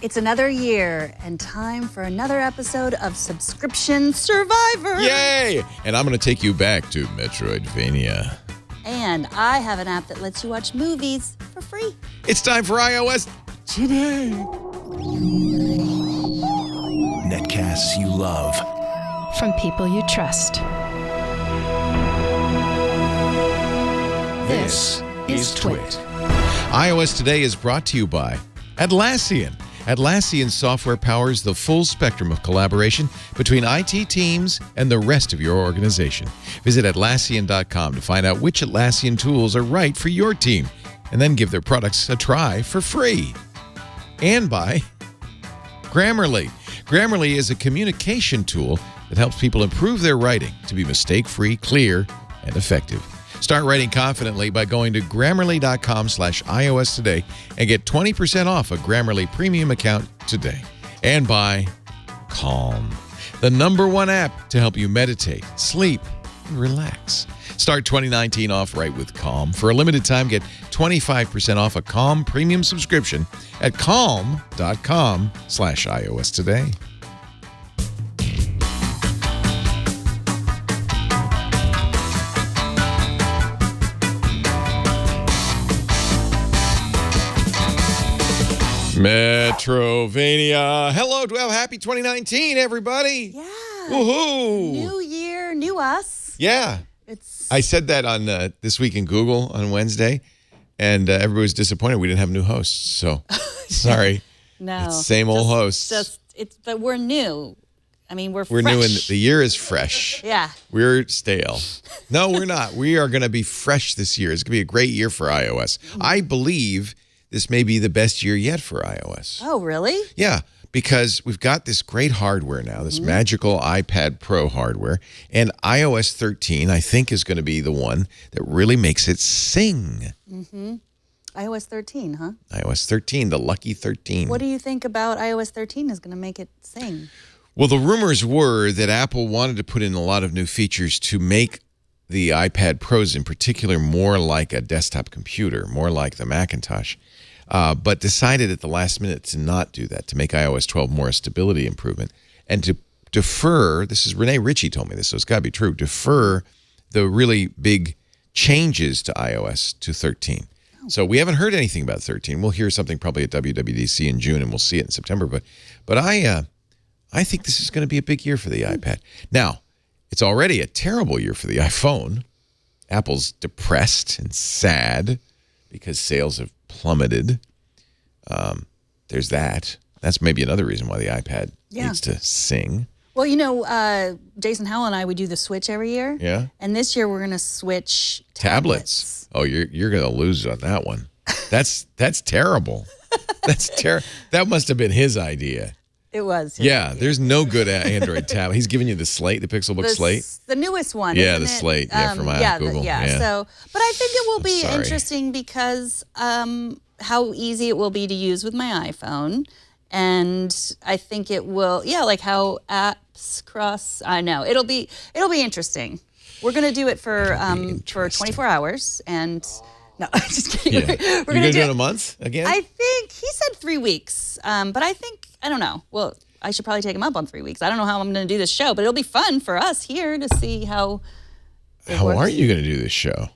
It's another year and time for another episode of Subscription Survivor. Yay! And I'm going to take you back to Metroidvania. And I have an app that lets you watch movies for free. It's time for iOS today. Netcasts you love. From people you trust. This is Twit. iOS Today is brought to you by Atlassian. Atlassian software powers the full spectrum of collaboration between IT teams and the rest of your organization. Visit Atlassian.com to find out which Atlassian tools are right for your team, and then give their products a try for free. And by Grammarly. Grammarly is a communication tool that helps people improve their writing to be mistake-free, clear, and effective. Start writing confidently by going to Grammarly.com/iOS today and get 20% off a Grammarly premium account today. And by Calm, the #1 app to help you meditate, sleep, and relax. Start 2019 off right with Calm. For a limited time, get 25% off a Calm premium subscription at calm.com/iOS today. Metrovania. Hello, happy 2019, everybody. Yeah. Woohoo. New year, new us. Yeah. I said that on This Week in Google on Wednesday, and everybody was disappointed we didn't have new hosts. So, sorry. No. It's same old hosts. But we're new. I mean, we're new, and the year is fresh. Yeah. We're stale. No, we're not. We are going to be fresh this year. It's going to be a great year for iOS. I believe this may be the best year yet for iOS. Oh, really? Yeah, because we've got this great hardware now, this magical iPad Pro hardware, and iOS 13, I think, is going to be the one that really makes it sing. Mm-hmm. iOS 13, huh? iOS 13, the lucky 13. What do you think about iOS 13 is going to make it sing? Well, the rumors were that Apple wanted to put in a lot of new features to make the iPad Pros in particular more like a desktop computer, more like the Macintosh. But decided at the last minute to not do that, to make iOS 12 more a stability improvement, and to defer, this is Renee Ritchie told me this, so it's got to be true, defer the really big changes to iOS to 13. Oh. So we haven't heard anything about 13. We'll hear something probably at WWDC in June, and we'll see it in September. But I think this is going to be a big year for the iPad. Now, it's already a terrible year for the iPhone. Apple's depressed and sad because sales have plummeted. There's that. That's maybe another reason why the iPad needs to sing. Well, you know, Jason Howell and I, we do the Switch every year. Yeah. And this year we're going to switch tablets. Oh, you're going to lose on that one. That's terrible. That's terrible. That must have been his idea. It was. Yeah, there's no good Android tablet. He's giving you the Slate, the Pixelbook Slate. The newest one. Yeah, isn't the it? Slate. Yeah, from Google. Yeah. So, but I think it will be interesting because how easy it will be to use with my iPhone, and I think it will. Yeah, like how apps cross. I know it'll be interesting. We're gonna do it for 24 hours, and no, I'm just kidding. Yeah. We're gonna do it in a month again. I think he said 3 weeks, but I don't know. Well, I should probably take him up on 3 weeks. I don't know how I'm going to do this show, but it'll be fun for us here to see how it works. Are you going to do this show?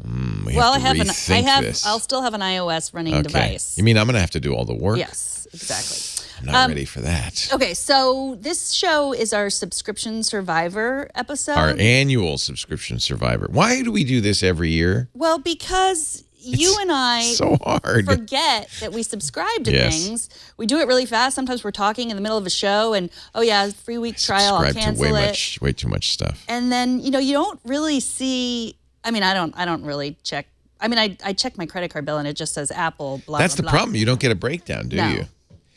I'll still have an iOS running device. You mean I'm going to have to do all the work? Yes, exactly. I'm not ready for that. Okay, so this show is our Subscription Survivor episode. Our annual Subscription Survivor. Why do we do this every year? Well, because you and I so hard. forget that we subscribe to things. We do it really fast. Sometimes we're talking in the middle of a show and, free week trial, I'll cancel it. Way too much stuff. And then, you don't really see, I don't really check. I check my credit card bill and it just says Apple, blah, That's blah, the blah. problem. You don't get a breakdown, do you?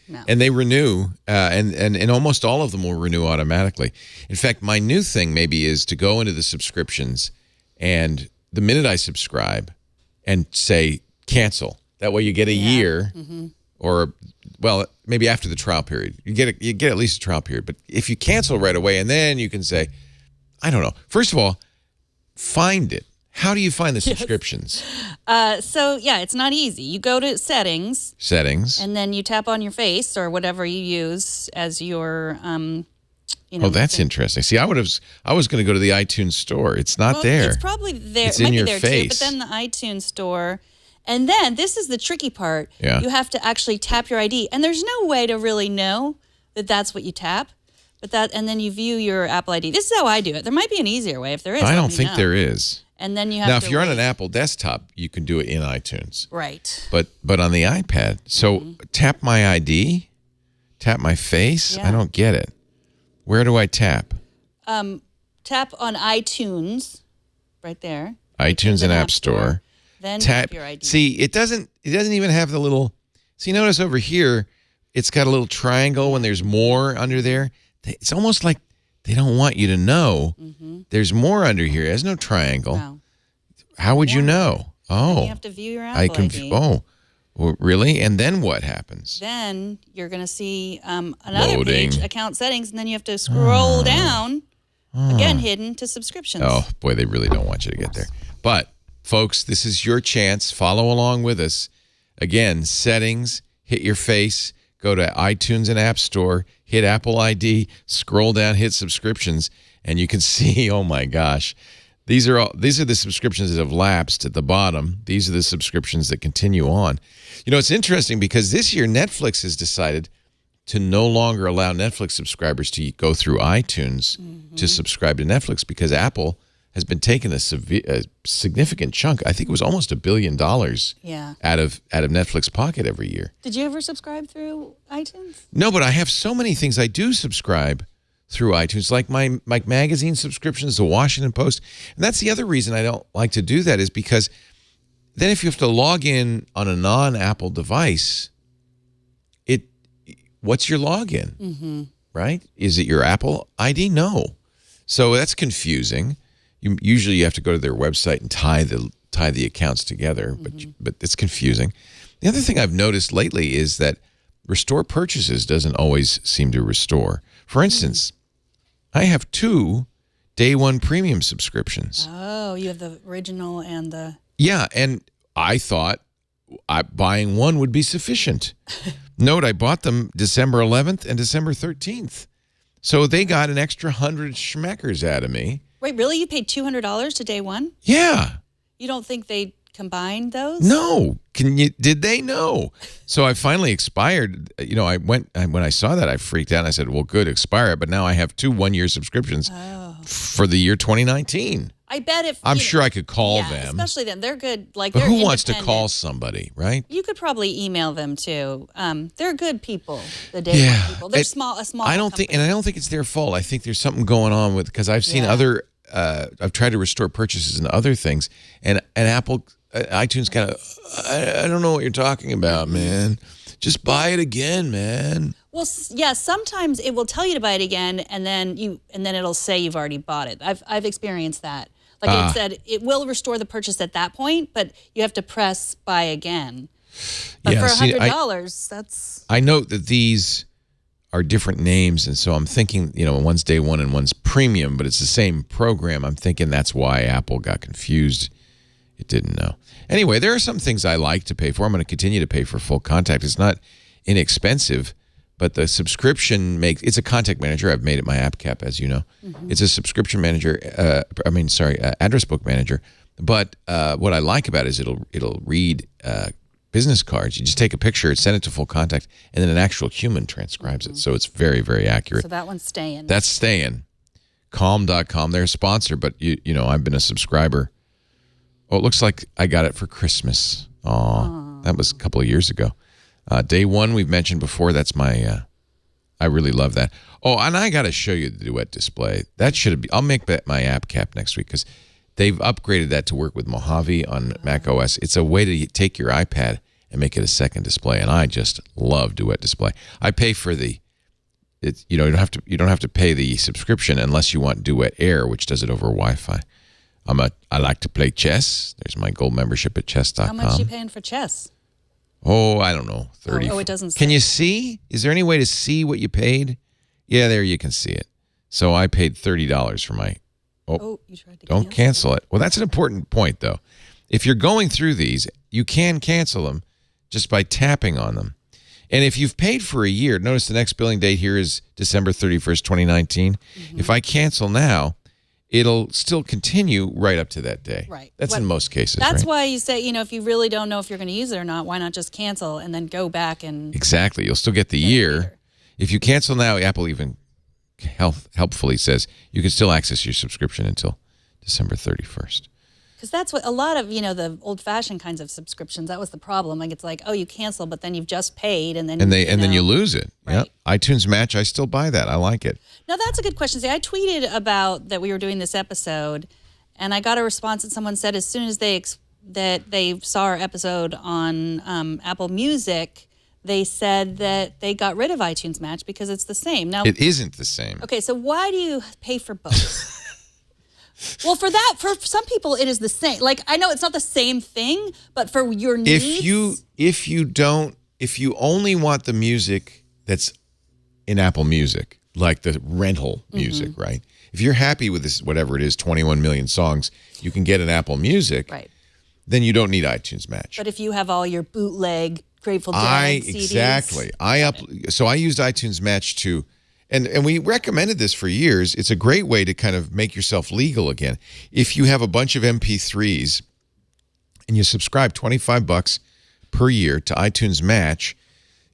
No. And they renew, and almost all of them will renew automatically. In fact, my new thing maybe is to go into the subscriptions, and the minute I subscribe, and say cancel. That way you get a year, or maybe after the trial period. You get at least a trial period. But if you cancel right away, and then you can say, I don't know. First of all, find it. How do you find the subscriptions? So yeah, it's not easy. You go to settings, and then you tap on your face or whatever you use as your, Oh, that's interesting. See, I was going to go to the iTunes store. It's not there. It's probably there. It's It might in be your there face. too. But then the iTunes store, and then this is the tricky part. Yeah. You have to actually tap your ID, and there's no way to really know that that's what you tap. And then you view your Apple ID. This is how I do it. There might be an easier way. If there is, I let don't me think know. there is. And then you have Now, to if you're on wait. an Apple desktop, you can do it in iTunes. Right. But on the iPad, so tap my ID, tap my face. Yeah. I don't get it. Where do I tap? Tap on iTunes, right there. iTunes and App Store. Then Tap your ID. See, it doesn't even have the little. See, notice over here, it's got a little triangle when there's more under there. It's almost like they don't want you to know there's more under here. There's no triangle. No. How would you know? Then Oh, you have to view your Apple ID. Well, really? And then what happens? Then you're going to see another Loading. page, account settings, and then you have to scroll down, again, hidden to subscriptions. Oh, boy, they really don't want you to get there. But, folks, this is your chance. Follow along with us. Again, settings, hit your face, go to iTunes and App Store, hit Apple ID, scroll down, hit subscriptions, and you can see, oh my gosh, these are the subscriptions that have lapsed at the bottom. These are the subscriptions that continue on. You know, it's interesting because this year Netflix has decided to no longer allow Netflix subscribers to go through iTunes to subscribe to Netflix because Apple has been taking a significant chunk. I think it was almost $1 billion Yeah. out of Netflix pocket every year. Did you ever subscribe through iTunes? No, but I have so many things I do subscribe through iTunes, like my magazine subscriptions, the Washington Post. And that's the other reason I don't like to do that is because then if you have to log in on a non-Apple device, what's your login? Right? Is it your Apple ID? No. So that's confusing. Usually you have to go to their website and tie the accounts together, but it's confusing. The other thing I've noticed lately is that restore purchases doesn't always seem to restore. For instance, I have 2 Day One premium subscriptions. Oh, you have the original and the... Yeah, and I thought buying one would be sufficient. Note, I bought them December 11th and December 13th. So they got an extra 100 schmeckers out of me. Wait, really? You paid $200 to Day One? Yeah. You don't think they combined those? No. Did they? No. So I finally expired. You know, when I saw that, I freaked out. And I said, well, good, expire it. But now I have 2 one-year subscriptions for the year 2019. I bet if... I'm sure I could call yeah, them. especially them. They're good. Like, But they're who wants to independent. call somebody, right? You could probably email them too. They're good people. The Day One people. They're a small. I don't think it's their fault. I think there's something going on with because I've seen other. I've tried to restore purchases and other things, and Apple, iTunes kind of. I don't know what you're talking about, man. Just buy it again, man. Well, yeah. Sometimes it will tell you to buy it again, and then it'll say you've already bought it. I've experienced that. Like it said, it will restore the purchase at that point, but you have to press buy again. But Yeah, for see, $100, that's... I note that these are different names, and so I'm thinking, you know, one's Day One and one's Premium, but it's the same program. I'm thinking that's why Apple got confused. It didn't know. Anyway, there are some things I like to pay for. I'm going to continue to pay for Full Contact. It's not inexpensive, but the subscription it's a contact manager. I've made it my app cap, as you know. It's a subscription manager. Address book manager. But what I like about it is it'll read business cards. You just take a picture, send it to Full Contact, and then an actual human transcribes it. So it's very, very accurate. So that one's staying. That's staying. Calm.com, they're a sponsor, but you know, I've been a subscriber. Oh, it looks like I got it for Christmas. Oh, that was a couple of years ago. Day One, we've mentioned before. That's my, I really love that. Oh, and I got to show you the Duet display. That should be, I'll make that my app cap next week because they've upgraded that to work with Mojave on Mac OS. It's a way to take your iPad and make it a second display, and I just love Duet display. I pay for you don't have to pay the subscription unless you want Duet Air, which does it over Wi-Fi. I like to play chess. There's my gold membership at chess.com. How much are you paying for chess? Oh, I don't know, 30. Oh, it doesn't say. Can you see? Is there any way to see what you paid? Yeah, there you can see it. So I paid $30 for my Oh, you tried to don't cancel it. Well, that's an important point, though. If you're going through these, you can cancel them just by tapping on them. And if you've paid for a year, notice the next billing date here is December 31st, 2019. If I cancel now, it'll still continue right up to that day. Right. That's in most cases, That's right? why you say, if you really don't know if you're going to use it or not, why not just cancel and then go back and... Exactly. You'll still get the year. If you cancel now, Apple even helpfully says you can still access your subscription until December 31st. Because that's what a lot of, the old-fashioned kinds of subscriptions, that was the problem. Like, it's like, oh, you cancel, but then you've just paid, and then... then you lose it. Right. Yeah. iTunes Match, I still buy that. I like it. Now, that's a good question. See, I tweeted about that we were doing this episode, and I got a response that someone said as soon as they saw our episode on Apple Music, they said that they got rid of iTunes Match because it's the same. Now, it isn't the same. Okay, so why do you pay for both? Well, for some people, it is the same. Like, I know it's not the same thing, but for your needs... If you only want the music that's in Apple Music, like the rental music, right? If you're happy with this, whatever it is, 21 million songs, you can get an Apple Music, right? Then you don't need iTunes Match. But if you have all your bootleg Grateful Dead CDs... Exactly. So I used iTunes Match to... And we recommended this for years. It's a great way to kind of make yourself legal again. If you have a bunch of MP3s and you subscribe $25 per year to iTunes Match,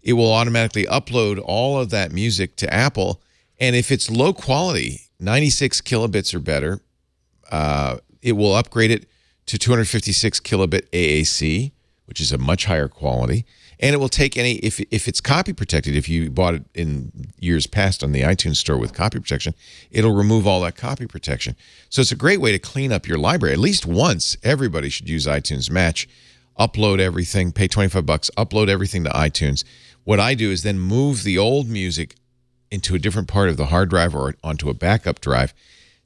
it will automatically upload all of that music to Apple. And if it's low quality, 96 kilobits or better, it will upgrade it to 256 kilobit AAC, which is a much higher quality. And it will take any, if it's copy protected, if you bought it in years past on the iTunes store with copy protection, it'll remove all that copy protection. So it's a great way to clean up your library. At least once, everybody should use iTunes Match, upload everything, pay $25, upload everything to iTunes. What I do is then move the old music into a different part of the hard drive or onto a backup drive.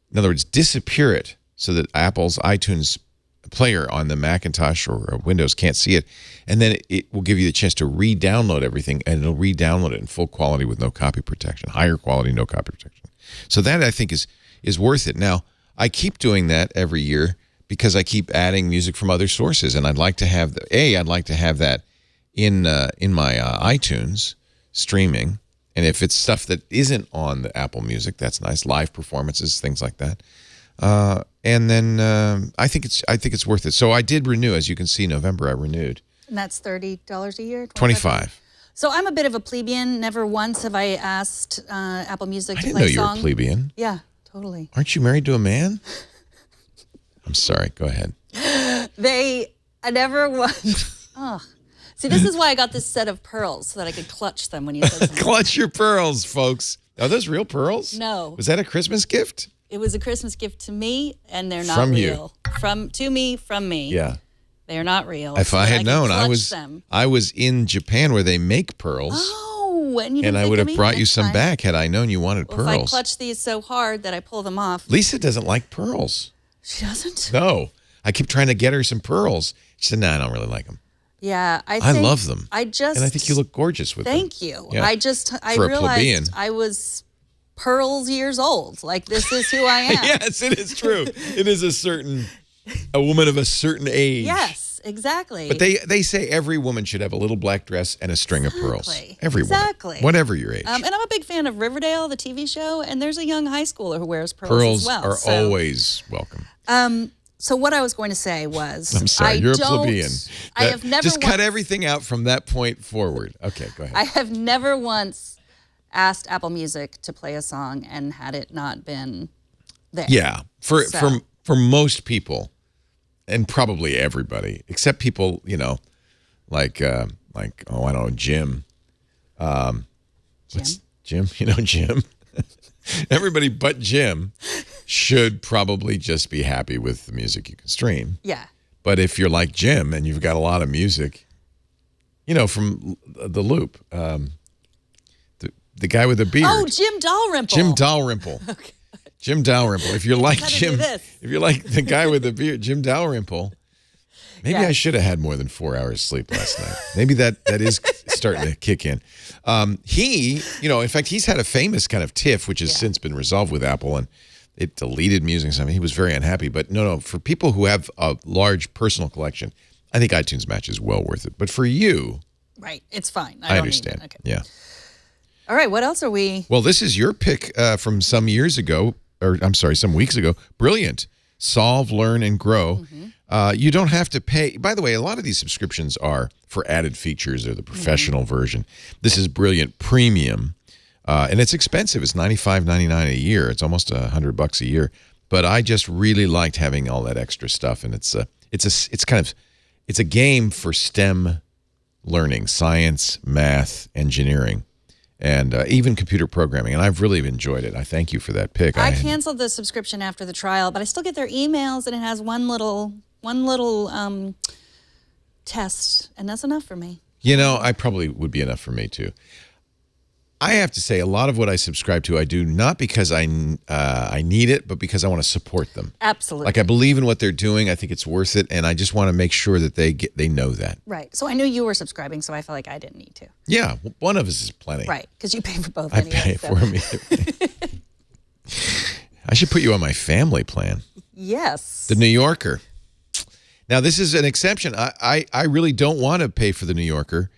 In other words, disappear it so that Apple's iTunes player on the Macintosh or Windows can't see it, and then it will give you the chance to re-download everything, and it'll re-download it in full quality with no copy protection, higher quality, no copy protection. So that, I think, is worth it. Now, I keep doing that every year because I keep adding music from other sources, and I'd like to have that in my iTunes streaming. And if it's stuff that isn't on the Apple Music, that's nice, live performances, things like that. And then I think it's worth it. So I did renew, as you can see, November I renewed. And that's $30 a year? $25. So I'm a bit of a plebeian. Never once have I asked Apple Music to play a song. I didn't know you were a plebeian. Yeah, totally. Aren't you married to a man? I'm sorry. Go ahead. I never once. Oh. See, this is why I got this set of pearls, so that I could clutch them when you said something. Clutch your pearls, folks. Are those real pearls? No. Was that a Christmas gift? It was a Christmas gift to me, and they're not from real. To me, from me. Yeah. They're not real. If I had known, I was in Japan where they make pearls. Oh, and you didn't and I would have brought you some back had I known you wanted pearls. If I clutch these so hard that I pull them off. Lisa doesn't like pearls. She doesn't? No. I keep trying to get her some pearls. She said, "No, I don't really like them." Yeah, I love them. And I think you look gorgeous with them. Thank you. Yeah. I realized I was pearls years old. Like, this is who I am. Yes, it is true. It is a woman of a certain age. Yes, exactly. But they say every woman should have a little black dress and a string of pearls. Every woman. Whatever your age. And I'm a big fan of Riverdale, the TV show, and there's a young high schooler who wears pearls as well. Pearls are always welcome. So what I was going to say was... I'm sorry, you're a plebeian. I have never just cut everything out from that point forward. Okay, go ahead. I have never once asked Apple Music to play a song and had it not been there. Yeah, for most people, and probably everybody, except people, like I don't know, Jim. Jim? You know Jim? Everybody but Jim should probably just be happy with the music you can stream. Yeah. But if you're like Jim and you've got a lot of music, from the Loop, the guy with the beard. Oh, Jim Dalrymple. Jim Dalrymple. Okay. Jim Dalrymple. If you're like Jim, if you're like the guy with the beard, Jim Dalrymple. Maybe I should have had more than 4 hours sleep last night. Maybe that is starting to kick in. He, in fact, he's had a famous kind of tiff, which has since been resolved with Apple, and it deleted music and something. He was very unhappy. But no, for people who have a large personal collection, I think iTunes Match is well worth it. But for you, right, it's fine. I understand. Okay. Yeah. All right, what else are we? Well, this is your pick from some years ago, or I'm sorry, some weeks ago. Brilliant. Solve, learn, and grow. You don't have to pay. By the way, a lot of these subscriptions are for added features or the professional version. This is Brilliant Premium, and it's expensive. It's $95.99 a year. It's almost $100 a year. But I just really liked having all that extra stuff, and it's a game for STEM learning: science, math, engineering, and even computer programming. And I've really enjoyed it. I thank you for that pick. I canceled the subscription after the trial, but I still get their emails, and it has one little test, and that's enough for me. You know, I probably would be enough for me too. I have to say, a lot of what I subscribe to, I do not because I need it, but because I want to support them. Absolutely. Like I believe in what they're doing. I think it's worth it, and I just want to make sure that they know that. Right. So I knew you were subscribing, so I felt like I didn't need to. Yeah, one of us is plenty. Right, because you pay for both. I anyway, pay for me. I should put you on my family plan. Yes. The New Yorker. Now, this is an exception. I really don't want to pay for the New Yorker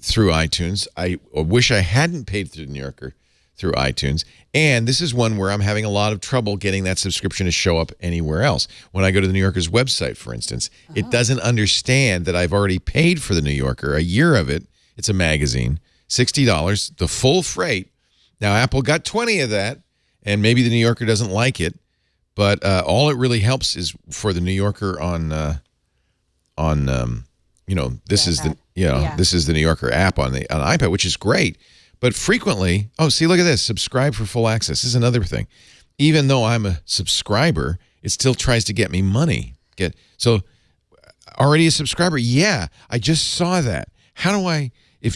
through iTunes. I wish I hadn't paid for the New Yorker through iTunes. And this is one where I'm having a lot of trouble getting that subscription to show up anywhere else. When I go to the New Yorker's website, for instance, it doesn't understand that I've already paid for the New Yorker, a year of it. It's a magazine, $60, the full freight. Now, Apple got 20 of that, and maybe the New Yorker doesn't like it. But all it really helps is for the New Yorker on this is this is the New Yorker app on iPad, which is great. But frequently, see, look at this, subscribe for full access. This is another thing. Even though I'm a subscriber, it still tries to get me money. Already a subscriber? Yeah, I just saw that. How do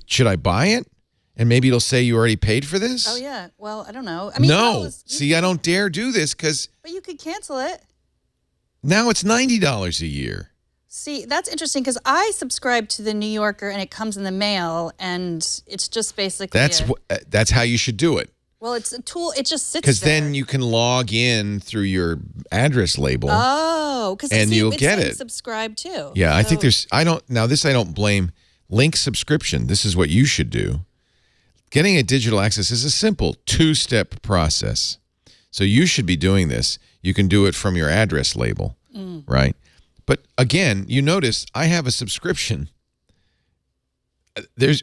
should I buy it? And maybe it'll say you already paid for this? Oh, yeah. Well, I don't know. I mean, no. See, I don't dare do this because... But you could cancel it. Now it's $90 a year. See, that's interesting because I subscribe to the New Yorker and it comes in the mail and it's just basically... That's how you should do it. Well, it's a tool. It just sits there. Because then you can log in through your address label. Oh, because you'll get it. Subscribe too. Yeah, I think there's... I don't blame link subscription. This is what you should do. Getting a digital access is a simple two-step process. So you should be doing this. You can do it from your address label, right? But again, you notice I have a subscription.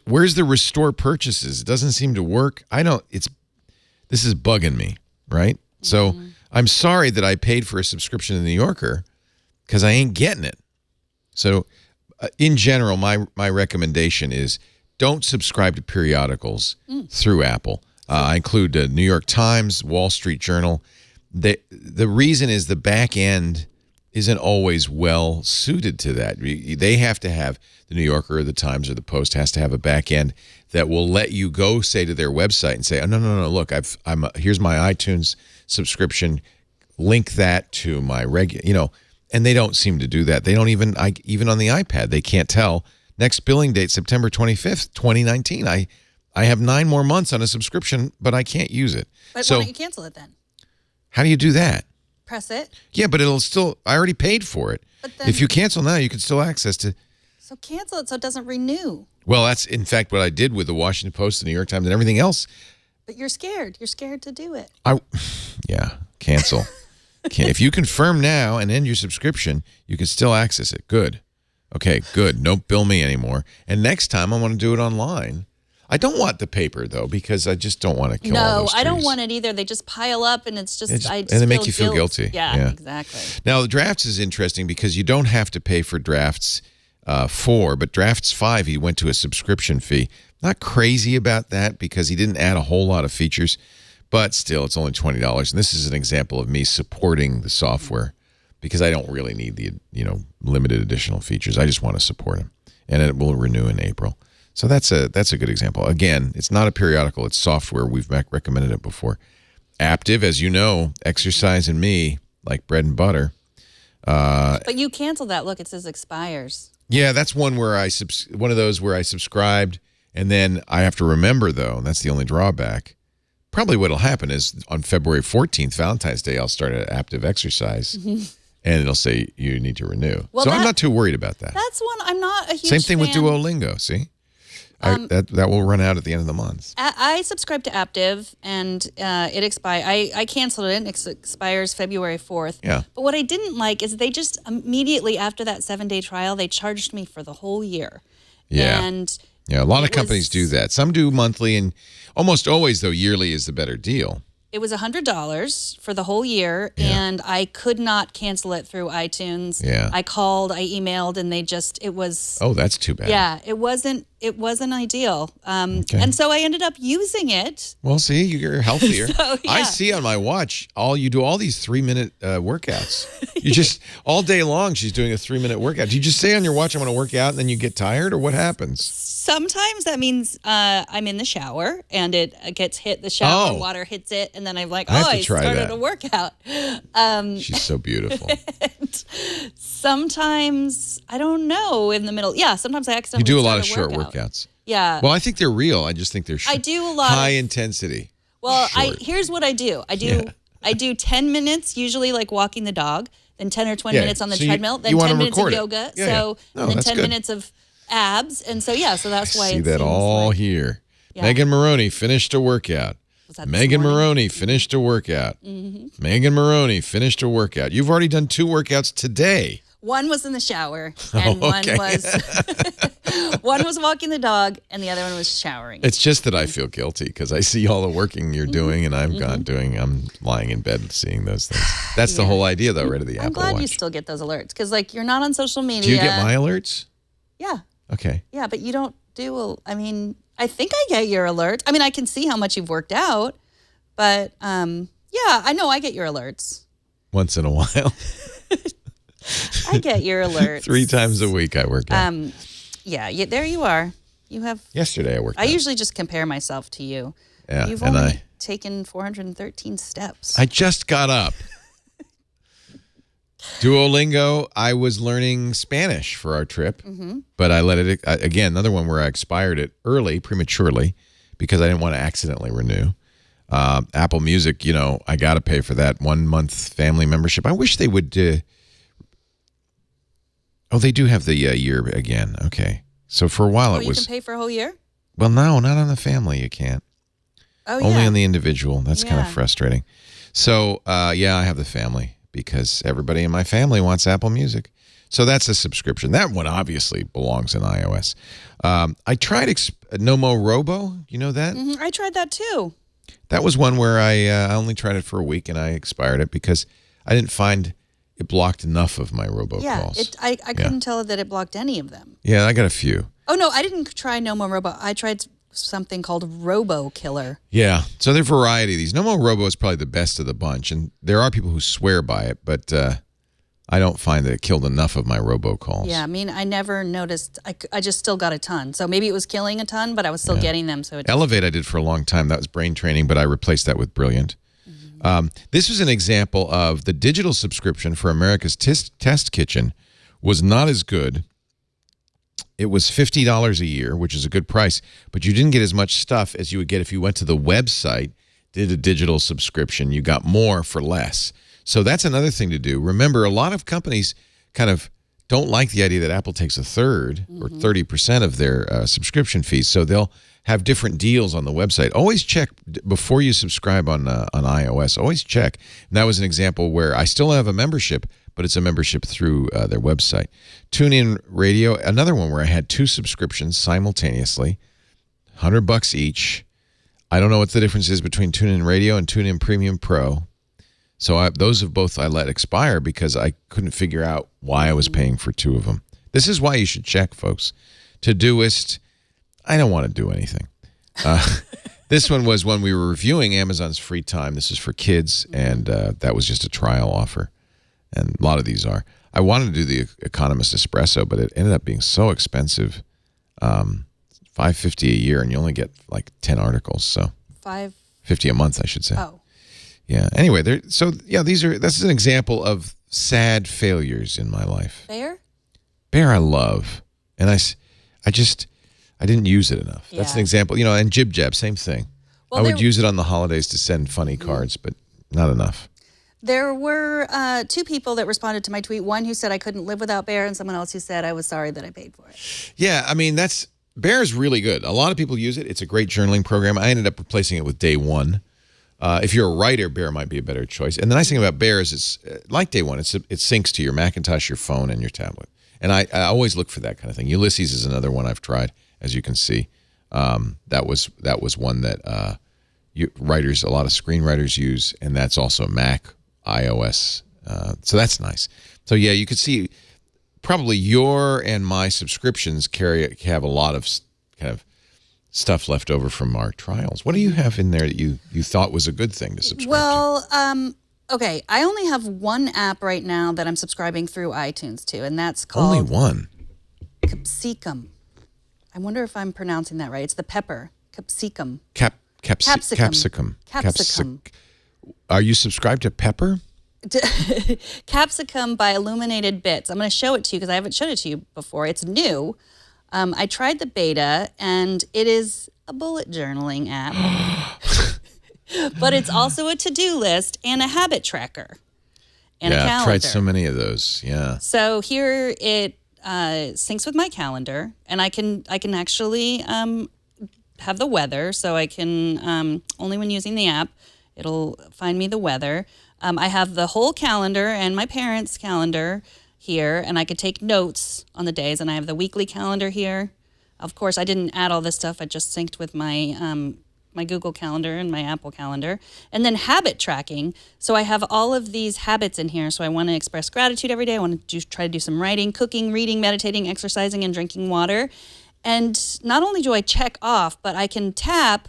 Where's the restore purchases? It doesn't seem to work. This is bugging me, right? So I'm sorry that I paid for a subscription in the New Yorker because I ain't getting it. So in general, my recommendation is don't subscribe to periodicals through Apple. I include the New York Times, Wall Street Journal. The reason is the back end isn't always well suited to that. They have to have, the New Yorker or the Times or the Post has to have a back end that will let you go, say, to their website and say, oh, no, look, here's my iTunes subscription, link that to my regular, and they don't seem to do that. They don't even on the iPad, they can't tell. Next billing date, September 25th, 2019. I have 9 more months on a subscription, but I can't use it. But why don't you cancel it then? How do you do that? Press it. Yeah, but I already paid for it. But then, if you cancel now, you can still access to. So cancel it so it doesn't renew. Well, that's in fact what I did with the Washington Post, the New York Times, and everything else. But you're scared. You're scared to do it. Cancel. If you confirm now and end your subscription, you can still access it. Good. Okay, good. Don't bill me anymore. And next time I want to do it online. I don't want the paper, though, because I just don't want to kill all those trees. I don't want it either. They just pile up, and it's just and they make you feel guilty. Yeah, exactly. Now, the drafts is interesting because you don't have to pay for drafts 4, but drafts 5, he went to a subscription fee. Not crazy about that because he didn't add a whole lot of features, but still, it's only $20. And this is an example of me supporting the software because I don't really need the limited additional features. I just want to support them, and it will renew in April. So that's a good example. Again, it's not a periodical. It's software. We've recommended it before. Aptive, as you know, Exercise and Me, like bread and butter. But you canceled that. Look, it says expires. Yeah, that's one where one of those where I subscribed, and then I have to remember, though, and that's the only drawback. probably what'll happen is on February 14th, Valentine's Day, I'll start an active exercise, and it'll say you need to renew. Well, so I'm not too worried about that. That's one I'm not a huge Same thing with fan. Duolingo. See, that will run out at the end of the month. I subscribed to Active, and it expired. I canceled it, and it expires February 4th. Yeah. But what I didn't like is they just immediately after that 7-day trial, they charged me for the whole year. Yeah. And yeah, a lot of companies do that. Some do monthly, and almost always, though, yearly is the better deal. it was $100 for the whole year, and I could not cancel it through iTunes. Yeah. I called, I emailed, and it was. Oh, that's too bad. Yeah, it wasn't ideal. And so I ended up using it. Well, see, you're healthier. So, yeah. I see on my watch, you do all these 3-minute workouts. You just, all day long, she's doing a 3-minute workout. Do you just say on your watch, I'm going to work out, and then you get tired, or what happens? Sometimes that means I'm in the shower, and it gets hit, the shower water hits it, and then I'm like, I started a workout. She's so beautiful. Sometimes, I don't know, in the middle. Yeah, sometimes I accidentally You do a lot of start short workout. workouts. Yeah. Well, I think they're real. I just think they're I do a lot high of, intensity. Well, short. Here's what I do. I do 10 minutes, usually like walking the dog, then 10 or 20 minutes on the treadmill, then 10 minutes of yoga. No, and then 10 good. minutes of abs. And so, so that's why I see it that seems all like, here. Yeah. Megan Morrone finished a workout. Was that this Megan morning? Morrone finished a workout. Megan Morrone finished a workout. You've already done 2 workouts today. One was in the shower, and one was walking the dog, and the other one was showering. It's just that I feel guilty because I see all the working you're doing, and I'm lying in bed seeing those things. That's the whole idea, though, right? Of the I'm Apple glad Watch. you still get those alerts because, you're not on social media. Do you get my alerts? Yeah. Okay. Yeah, but you don't do. I think I get your alerts. I can see how much you've worked out, but I know I get your alerts. Once in a while. I get your alerts 3 times a week I work out. There you are. You have. Yesterday I worked out. I usually just compare myself to you. Yeah, You've only taken 413 steps. I just got up. Duolingo, I was learning Spanish for our trip, but I let it, again, another one where I expired it prematurely, because I didn't want to accidentally renew. Apple Music, I got to pay for that 1-month family membership. I wish they would. They do have the year again. Okay. So for a while it was. You can pay for a whole year? Well, no, not on the family. You can't. Oh, Only on the individual. That's kind of Yeah. frustrating. So, I have the family because everybody in my family wants Apple Music. So that's a subscription. That one obviously belongs in iOS. I tried Nomo Robo. You know that? I tried that too. That was one where I only tried it for a week and I expired it because I didn't find it blocked enough of my robocalls. I couldn't tell that it blocked any of them. Yeah, I got a few. Oh, no, I didn't try No More Robo. I tried something called Robo Killer. Yeah, so there's a variety of these. Nomo Robo is probably the best of the bunch, and there are people who swear by it, but I don't find that it killed enough of my robocalls. Yeah, I never noticed. I just still got a ton. So maybe it was killing a ton, but I was still getting them. So Elevate I did for a long time. That was brain training, but I replaced that with Brilliant. This was an example of the digital subscription for America's Test Kitchen was not as good. It was $50 a year, which is a good price, but you didn't get as much stuff as you would get if you went to the website, did a digital subscription. You got more for less. So that's another thing to do. Remember, a lot of companies kind of don't like the idea that Apple takes a third or 30% of their subscription fees. So they'll have different deals on the website. Always check before you subscribe on iOS. Always check. And that was an example where I still have a membership, but it's a membership through their website. TuneIn Radio, another one where I had 2 subscriptions simultaneously, $100 each. I don't know what the difference is between TuneIn Radio and TuneIn Premium Pro. So those of both I let expire because I couldn't figure out why I was paying for 2 of them. This is why you should check, folks. Todoist, I don't want to do anything. This one was when we were reviewing Amazon's free time. This is for kids, and that was just a trial offer. And a lot of these are. I wanted to do the Economist Espresso, but it ended up being so expensive. $5.50 a year, and you only get like 10 articles. So $5.50 a month, I should say. Oh. Yeah. Anyway, this is an example of sad failures in my life. Bear I love, and I didn't use it enough. That's an example. And Jib Jab, same thing. Well, I would use it on the holidays to send funny cards, but not enough. There were 2 people that responded to my tweet. One who said I couldn't live without Bear, and someone else who said I was sorry that I paid for it. Yeah, I mean, Bear is really good. A lot of people use it. It's a great journaling program. I ended up replacing it with Day One. If you're a writer, Bear might be a better choice. And the nice thing about Bear is it's like Day One. It syncs to your Macintosh, your phone, and your tablet. And I always look for that kind of thing. Ulysses is another one I've tried, as you can see. That was one that a lot of screenwriters use, and that's also Mac, iOS. So that's nice. So yeah, you could see probably your and my subscriptions have a lot of kind of stuff left over from our trials. What do you have in there that you thought was a good thing to subscribe to? Well, okay, I only have one app right now that I'm subscribing through iTunes to, and that's called... Only one? Capsicum. I wonder if I'm pronouncing that right. It's the pepper. Capsicum. Capsicum. Are you subscribed to Pepper? Capsicum by Illuminated Bits. I'm going to show it to you because I haven't showed it to you before. It's new. I tried the beta, and it is a bullet journaling app. But it's also a to-do list and a habit tracker and a calendar. Yeah, I've tried so many of those, yeah. So here it syncs with my calendar, and I can actually have the weather, so I can, only when using the app, it'll find me the weather. I have the whole calendar and my parents' calendar here, and I could take notes on the days, and I have the weekly calendar here. Of course, I didn't add all this stuff. I just synced with my my Google Calendar and my Apple Calendar. And then habit tracking. So I have all of these habits in here. So I want to express gratitude every day. I want to try to do some writing, cooking, reading, meditating, exercising, and drinking water. And not only do I check off, but I can tap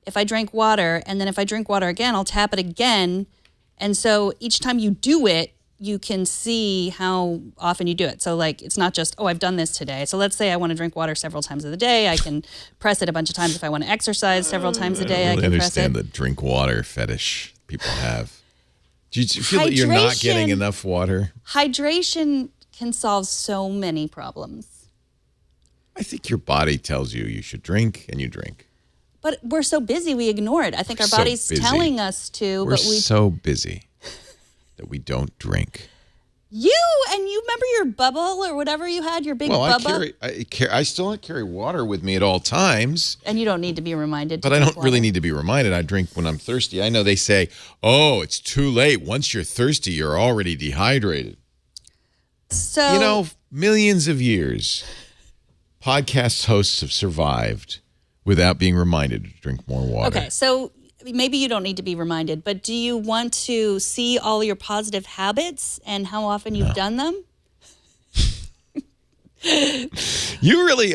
if I drank water, and then if I drink water again, I'll tap it again. And so each time you do it, you can see how often you do it. So like, it's not just, oh, I've done this today. So let's say I want to drink water several times of the day. I can press it a bunch of times. If I want to exercise several times a day, I can press it. I understand the drink water fetish people have. Do you feel that you're not getting enough water? Hydration can solve so many problems. I think your body tells you you should drink, and you drink. But we're so busy, we ignore it. I think our body's telling us to. We're so busy that we don't drink. You remember your bubble or whatever you had, your big bubba? I still carry water with me at all times. And you don't need to be reminded. But I don't really need to be reminded. I drink when I'm thirsty. I know they say, oh, it's too late. Once you're thirsty, you're already dehydrated. So, millions of years, podcast hosts have survived without being reminded to drink more water. Okay, so maybe you don't need to be reminded, but do you want to see all your positive habits and how often you've done them? You really,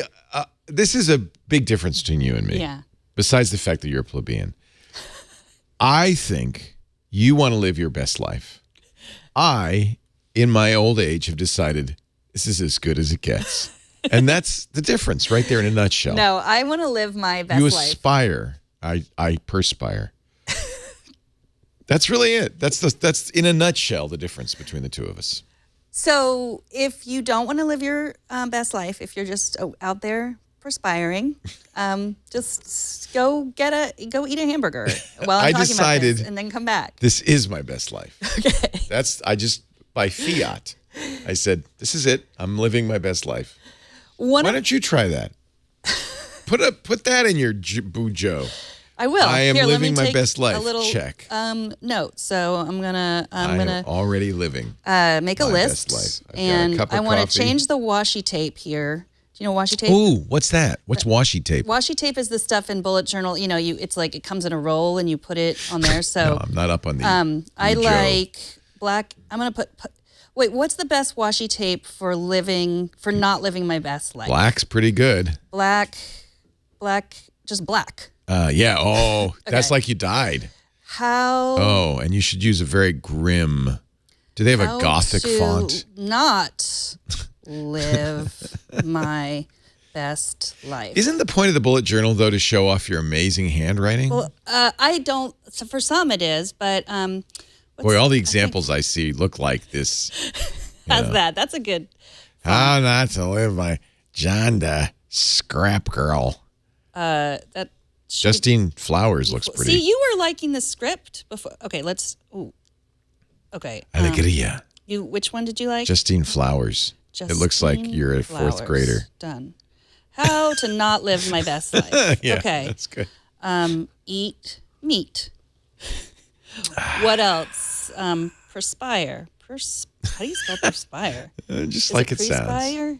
this is a big difference between you and me. Yeah. Besides the fact that you're a plebeian. I think you want to live your best life. I, in my old age, have decided this is as good as it gets. And that's the difference right there in a nutshell. No, I want to live my best life. You aspire. I perspire. That's really it. That's in a nutshell the difference between the two of us. So if you don't want to live your best life, if you're just out there perspiring, just go eat a hamburger while I'm talking about this, and then come back. This is my best life. Okay. By fiat, I said, this is it. I'm living my best life. Why don't you try that? Put that in your bujo. I will. I am living my best life. A little, check. Note. So I'm gonna already living. Make a list. Best life. And I want to change the washi tape here. Do you know washi tape? Ooh, what's that? What's washi tape? Washi tape is the stuff in bullet journal. It's like it comes in a roll and you put it on there. So no, I'm not up on the. I like black. I'm gonna put. Wait, what's the best washi tape for not living my best life? Black's pretty good. Black, just black. Yeah. Oh, that's like you died. How? Oh, and you should use a very grim. Do they have a gothic font? Not live my best life. Isn't the point of the bullet journal though to show off your amazing handwriting? Well, I don't. So for some it is, but boy, all the examples I see look like this. How's that? That's a good. How not to live my Jonda scrap girl. That Justine Flowers looks pretty. See, you were liking the script before. Okay, let's. Ooh. Okay. Alegría. Which one did you like? Justine Flowers. It looks like you're a fourth grader. Done. How to not live my best life. Yeah, okay. that's good. Eat meat. What else? Perspire. How do you spell perspire? Just like it sounds. Perspire?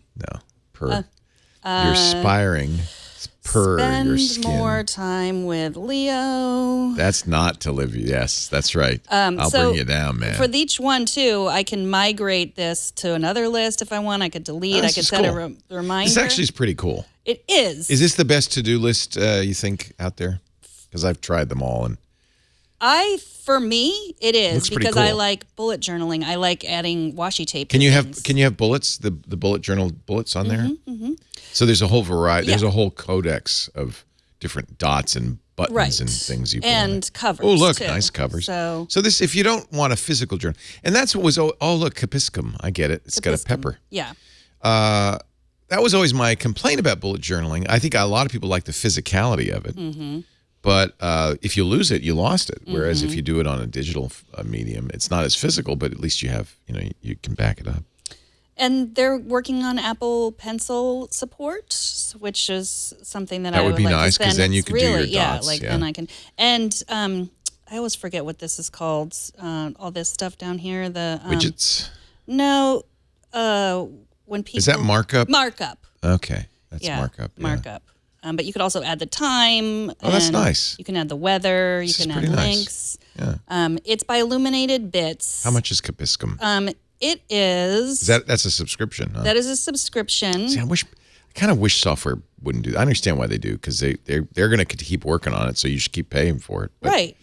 No. You're spiring. Per your skin. Spend more time with Leo. That's not to live. Yes, that's right. I'll bring you down, man. For each one, too, I can migrate this to another list if I want. I could delete. I could set a reminder. This actually is pretty cool. It is. Is this the best to-do list you think out there? Because I've tried them all, and for me, it is because cool. I like bullet journaling. I like adding washi tape. Can you have bullets? The bullet journal bullets on there. Mm-hmm. So there's a whole variety. Yeah. There's a whole codex of different dots and buttons and things you put on it. Covers. Oh, look, too. nice covers. So this, if you don't want a physical journal, and that's what was. Oh, look, Capsicum. I get it. It's got a pepper. Yeah. That was always my complaint about bullet journaling. I think a lot of people like the physicality of it. Mm-hmm. But if you lose it, you lost it. Whereas if you do it on a digital medium, it's not as physical, but at least you have, you can back it up. And they're working on Apple Pencil support, which is something that I would be like nice because then you could do your dots. and I can. And I always forget what this is called. All this stuff down here, the widgets. No, when people is that markup? Markup. Okay, that's markup. Yeah. Markup. But you could also add the time. Oh, that's nice. You can add the weather. You can add links. Nice. Yeah. It's by Illuminated Bits. How much is Capsicum? It is. That's a subscription. Huh? That is a subscription. See, I kind of wish software wouldn't do that. I understand why they do, because they're going to keep working on it, so you should keep paying for it. But, right.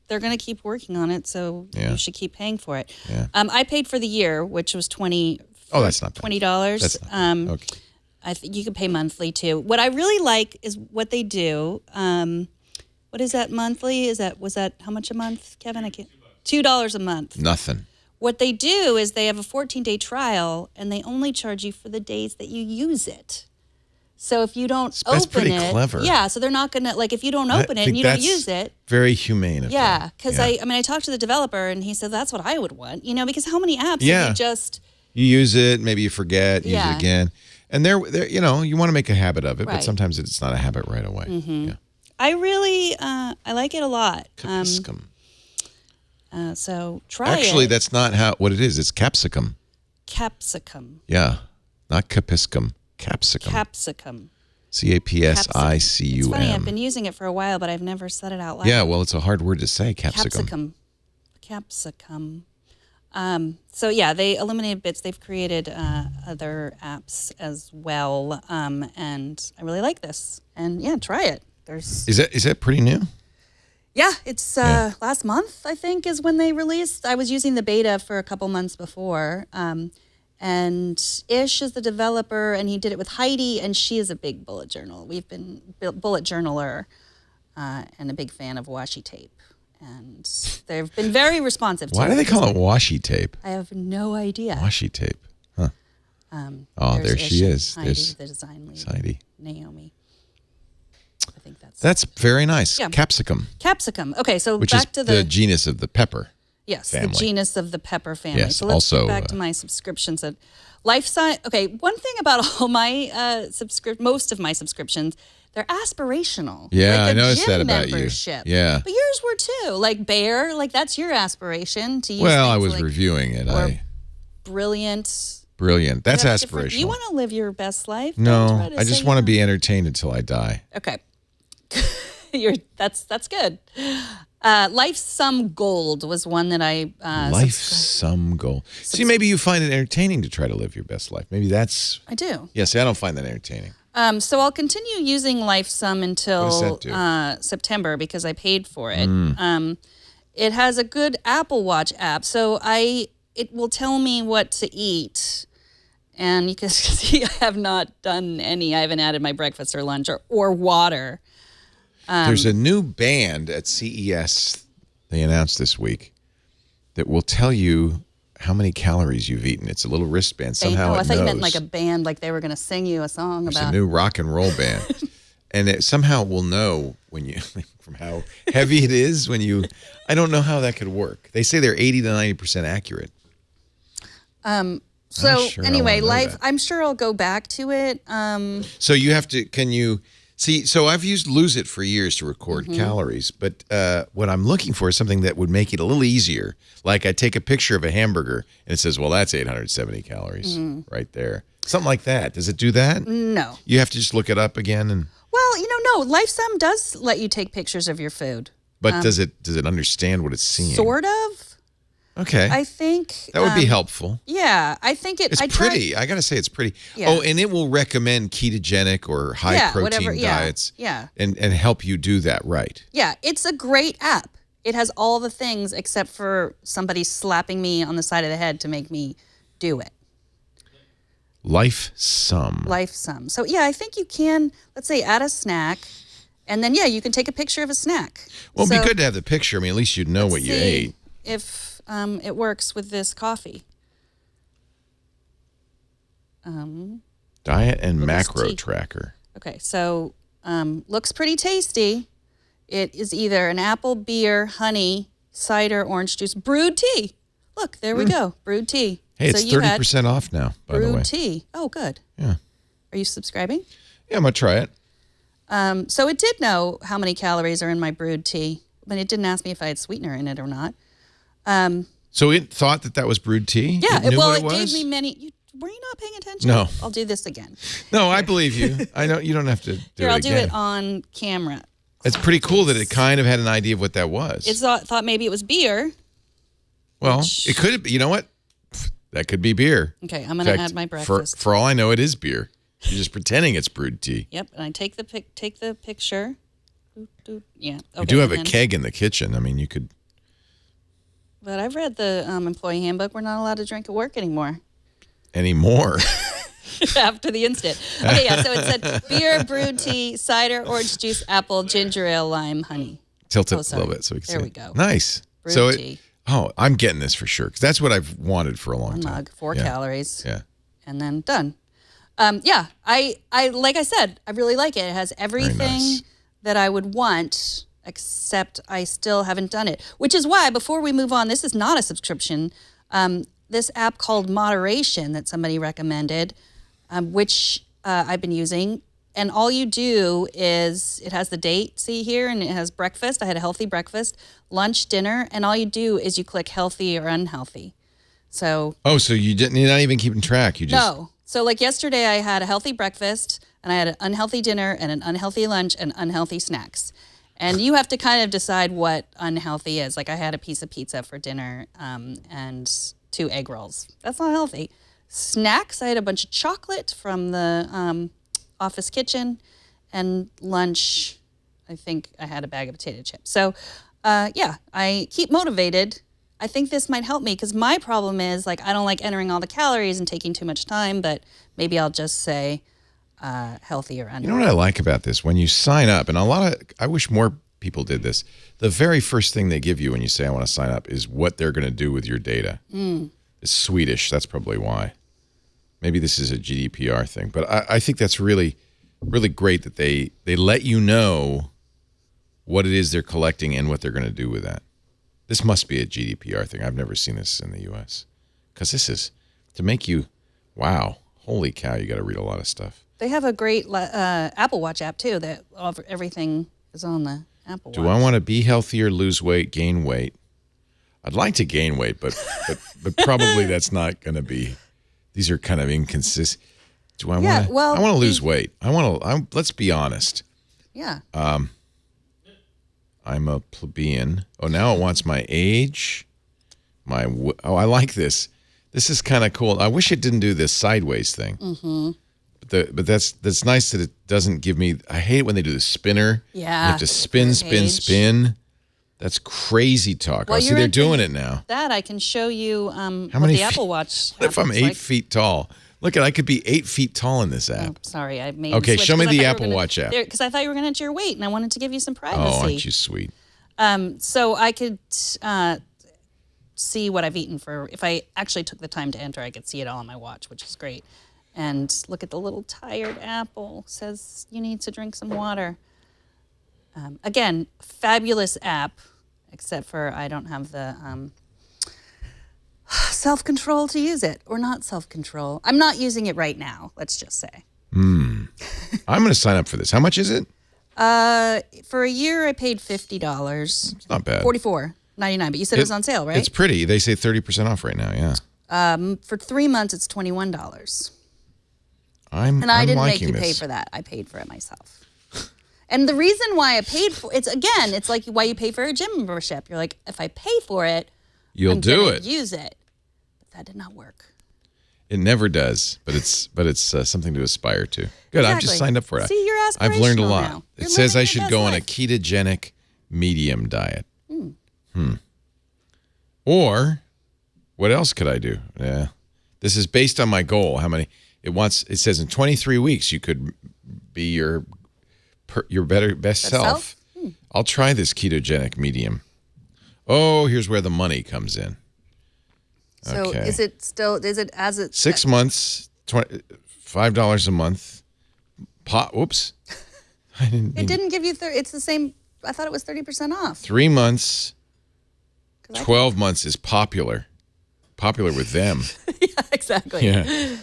They're going to keep working on it, so you should keep paying for it. Yeah. I paid for the year, which was $20. Oh, that's not bad. $20. That's not bad. Okay. I think you can pay monthly too. What I really like is what they do. What is that monthly? Was that how much a month, Kevin? I can't. $2 a month. Nothing. What they do is they have a 14-day trial, and they only charge you for the days that you use it. So if you don't that's open pretty it, clever. Yeah. So they're not gonna if you don't open it and you don't use it. Very humane. Yeah, because I talked to the developer and he said that's what I would want. Because how many apps? Yeah. You use it, maybe you forget, use it again. And they're you want to make a habit of it, but sometimes it's not a habit right away. Mm-hmm. Yeah. I really I like it a lot. Capsicum. So try it. Actually, that's not what it is. It's Capsicum. Capsicum. Yeah, not Capsicum. Capsicum. Capsicum. Capsicum. It's funny. I've been using it for a while, but I've never said it out loud. Yeah, well, it's a hard word to say. Capsicum. Capsicum. So yeah, they Illuminated Bits. They've created other apps as well, and I really like this. And yeah, try it. Is that pretty new? Yeah, it's last month I think is when they released. I was using the beta for a couple months before, and Ish is the developer, and he did it with Heidi, and she is a big bullet journal. We've been bullet journaler, and a big fan of washi tape. And they've been very responsive to it. Why do they call it washi tape? I have no idea. Washi tape. Huh. There she is. There's the design lead. Heidi. Naomi. I think that's very nice. Yeah. Capsicum. Capsicum. Okay, so which back is to the genus of the pepper. Yes, family. The genus of the pepper family. Yes, so let's also, get back to my subscriptions. Life Science. Okay, one thing about all my most of my subscriptions, they're aspirational. Yeah, like I noticed that about membership. you. Yeah, but yours were too. Like Bear, that's your aspiration to use. Well, I was reviewing it. Brilliant. That's aspirational. You want to live your best life? No, I just want to be entertained until I die. Okay, that's good. Life Sum Gold was one that I Life Sum Gold. See, maybe you find it entertaining to try to live your best life. Maybe that's. I do. Yeah, see, I don't find that entertaining. So I'll continue using Life Sum until September because I paid for it. It has a good Apple Watch app, so it will tell me what to eat. And you can see I have not done any. I haven't added my breakfast or lunch or water. There's a new band at CES they announced this week that will tell you how many calories you've eaten. It's a little wristband. Somehow I thought you meant like a band, like they were going to sing you a song It's about. a new rock and roll band. and it somehow will know when you from how heavy it is when you. I don't know how that could work. They say they're 80 to 90% accurate. So sure anyway, I wanna know that. I'm sure I'll go back to it. So you have to. Can you see? So I've used Lose It for years to record calories, but what I'm looking for is something that would make it a little easier. Like I take a picture of a hamburger and it says, "Well, that's 870 calories right there." Something like that. Does it do that? No. You have to just look it up again and. Well, no. LifeSum does let you take pictures of your food. But does it understand what it's seeing? Sort of. Okay. I think that would be helpful. Yeah, I think It's pretty. I got to say it's pretty. Yeah. Oh, and it will recommend ketogenic or high protein diets and help you do that right. Yeah, it's a great app. It has all the things except for somebody slapping me on the side of the head to make me do it. LifeSum. So, yeah, I think you can, let's say, add a snack, and then, you can take a picture of a snack. Well, it'd be good to have the picture. I mean, at least you'd know what you ate. If it works with this coffee. Diet and macro tracker. Okay, so looks pretty tasty. It is either an apple, beer, honey, cider, orange juice, brewed tea. Look, there we go, brewed tea. Hey, it's 30% off now, by the way. Brewed tea. Oh, good. Yeah. Are you subscribing? Yeah, I'm going to try it. So it did know how many calories are in my brewed tea, but it didn't ask me if I had sweetener in it or not. So it thought that was brewed tea? Yeah, It knew what it was? gave me many. Were you not paying attention? No. I'll do this again. No, I believe you. I know you don't have to do Here, it I'll again. do it on camera. It's pretty cool that it kind of had an idea of what that was. It thought maybe it was beer. Well, it could be. You know what? That could be beer. Okay, I'm going to add my breakfast. For all I know, it is beer. You're just pretending it's brewed tea. Yep, and I take the picture. Yeah. Okay, You do have a keg in the kitchen. I mean, you could. But I've read the employee handbook. We're not allowed to drink at work anymore. Anymore. After the incident. Okay, yeah, so it said beer, brewed tea, cider, orange juice, apple, ginger ale, lime, honey. Tilt it a little bit so we can see. There we go. Nice. Brewed tea. I'm getting this for sure because that's what I've wanted for a long time. Mug, 4 calories. Yeah. And then done. I like I said, I really like it. It has everything that I would want, except I still haven't done it. Which is why, before we move on, this is not a subscription. This app called Moderation that somebody recommended, which I've been using. And all you do is, it has the date, see here, and it has breakfast. I had a healthy breakfast, lunch, dinner, and all you do is you click healthy or unhealthy. So. Oh, so you're not even keeping track. You just. No. So like yesterday I had a healthy breakfast and I had an unhealthy dinner and an unhealthy lunch and unhealthy snacks. And you have to kind of decide what unhealthy is. Like I had a piece of pizza for dinner and 2 egg rolls. That's not healthy. Snacks, I had a bunch of chocolate from the office kitchen, and lunch, I think I had a bag of potato chips. So I keep motivated. I think this might help me because my problem is like I don't like entering all the calories and taking too much time, but maybe I'll just say healthy or unhealthy. You know what I like about this? When you sign up, and I wish more people did this, the very first thing they give you when you say I want to sign up is what they're going to do with your data. It's Swedish. That's probably why. Maybe this is a GDPR thing, but I think that's really, really great that they let you know what it is they're collecting and what they're going to do with that. This must be a GDPR thing. I've never seen this in the U.S. because this is to make you, wow, holy cow, you got to read a lot of stuff. They have a great Apple Watch app too that everything is on the Apple Watch. Do I want to be healthier, lose weight, gain weight? I'd like to gain weight, but probably that's not going to be. These are kind of inconsistent. Do I want to? Well, I want to lose weight. Let's be honest. Yeah. I'm a plebeian. Oh, now it wants my age. I like this. This is kind of cool. I wish it didn't do this sideways thing. Mm-hmm. But that's nice that it doesn't give me. I hate it when they do the spinner. Yeah. You have to spin. That's crazy talk. Well, see, they're doing it now. That I can show you How what many the Apple Watch. What if I'm 8 feet tall? Look, I could be 8 feet tall in this app. Oh, sorry, I made. Okay, show me the Apple Watch app. Because I thought you were going to enter your weight, and I wanted to give you some privacy. Oh, aren't you sweet? So I could see what I've eaten for. If I actually took the time to enter, I could see it all on my watch, which is great. And look at the little tired apple. Says you need to drink some water. Again, fabulous app, except for I don't have the self-control to use it, or not self-control. I'm not using it right now, let's just say. I'm going to sign up for this. How much is it? For a year, I paid $50. It's not bad. $44.99, but you said it was on sale, right? It's pretty. They say 30% off right now, yeah. For 3 months, it's $21. And I didn't make you pay for that. I paid for it myself. And the reason why I paid for it's like why you pay for a gym membership. You're like, if I pay for it, you'll do it. Use it. But that did not work. It never does, but it's something to aspire to. Good, Exactly. I've just signed up for it. See, you're aspirational. I've learned a lot. Now. It says I living should your go best on a life. ketogenic medium diet. Or what else could I do? Yeah, this is based on my goal. How many? It says in 23 weeks you could be your best self. I'll try this ketogenic medium. Oh, here's where the money comes in. So Okay. is it as it 6 months, $5 a month. Whoops. It didn't give you it's the same. I thought it was 30% off. 3 months, 12 months is popular. Popular with them. Yeah, exactly. Yeah.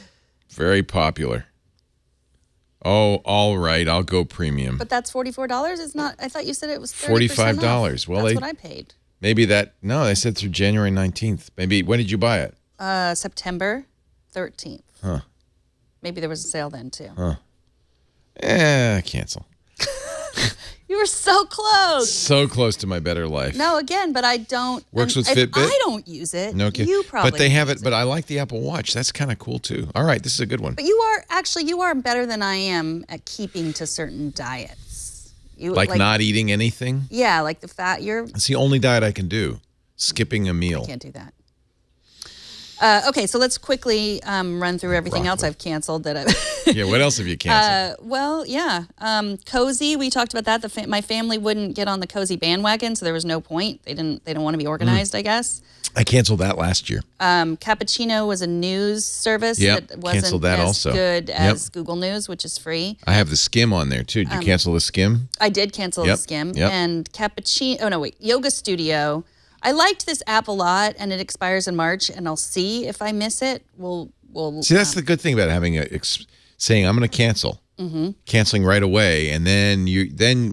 Very popular. Oh, all right. I'll go premium. But that's $44. It's not. I thought you said it was 30% $45. off. Well, that's what I paid. Maybe no, they said through January 19th. Maybe, when did you buy it? September 13th. Huh. Maybe there was a sale then too. Cancel. You were so close. So close to my better life. No, again, but I don't. Works with if Fitbit? I don't use it. No kidding. You probably. But they have use it, but I like the Apple Watch. That's kind of cool too. All right, this is a good one. But you are better than I am at keeping to certain diets. You Like not eating anything? Yeah, like the fat. It's the only diet I can do. Skipping a meal. I can't do that. Okay, so let's quickly run through everything else I've canceled that I've. Yeah, what else have you canceled? Well, yeah, Cozy. We talked about that. My family wouldn't get on the Cozy bandwagon, so there was no point. They don't want to be organized, I guess. I canceled that last year. Cappuccino was a news service that wasn't canceled that as also. good as Google News, which is free. I have the Skim on there too. Did you cancel the Skim? I did cancel the Skim. And Cappuccino. Oh no, wait, Yoga Studio. I liked this app a lot, and it expires in March, and I'll see if I miss it. We'll see. That's the good thing about having saying I'm going to cancel, canceling right away, and then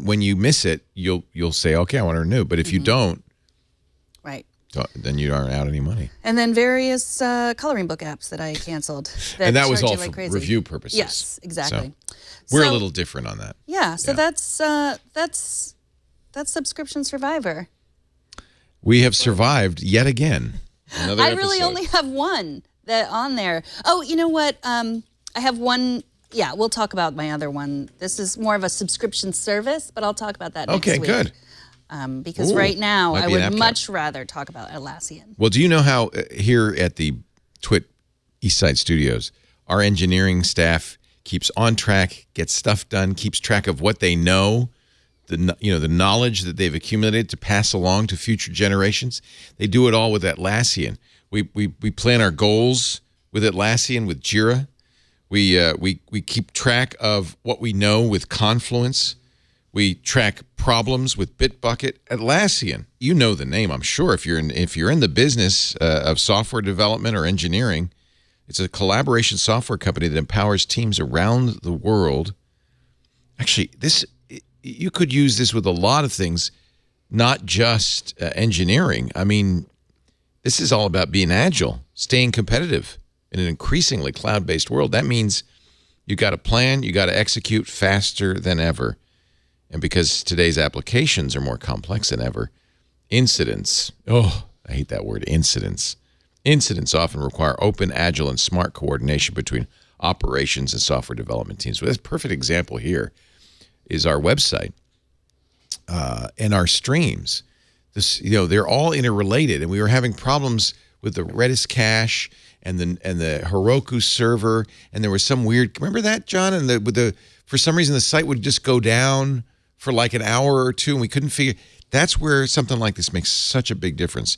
when you miss it, you'll say, okay, I want to renew. But if you don't, right, then you aren't out any money. And then various coloring book apps that I canceled, and that was all like for crazy. review purposes. Yes, exactly. So we're a little different on that. Yeah. So that's Subscription Survivor. We have survived yet again. Another I really episode. only have one that on there. Oh, you know what? I have one. Yeah, we'll talk about my other one. This is more of a subscription service, but I'll talk about that next week. Okay, good. Because right now, might I be an would app much rather talk about Atlassian. Well, do you know how here at the Twit Eastside Studios, our engineering staff keeps on track, gets stuff done, keeps track of what they know, the knowledge that they've accumulated to pass along to future generations. They do it all with Atlassian. We plan our goals with Atlassian, with Jira. We keep track of what we know with Confluence. We track problems with Bitbucket. Atlassian, you know the name, I'm sure. If you're in the business of software development or engineering, it's a collaboration software company that empowers teams around the world. Actually, you could use this with a lot of things, not just engineering. I mean, this is all about being agile, staying competitive in an increasingly cloud-based world. That means you got to plan, you got to execute faster than ever. And because today's applications are more complex than ever, incidents, I hate that word, incidents. Incidents often require open, agile, and smart coordination between operations and software development teams. So that's a perfect example here is our website and our streams. They're all interrelated, and we were having problems with the Redis cache and the Heroku server, and there was some weird. Remember that, John? And for some reason the site would just go down for like an hour or two, and we couldn't figure. That's where something like this makes such a big difference.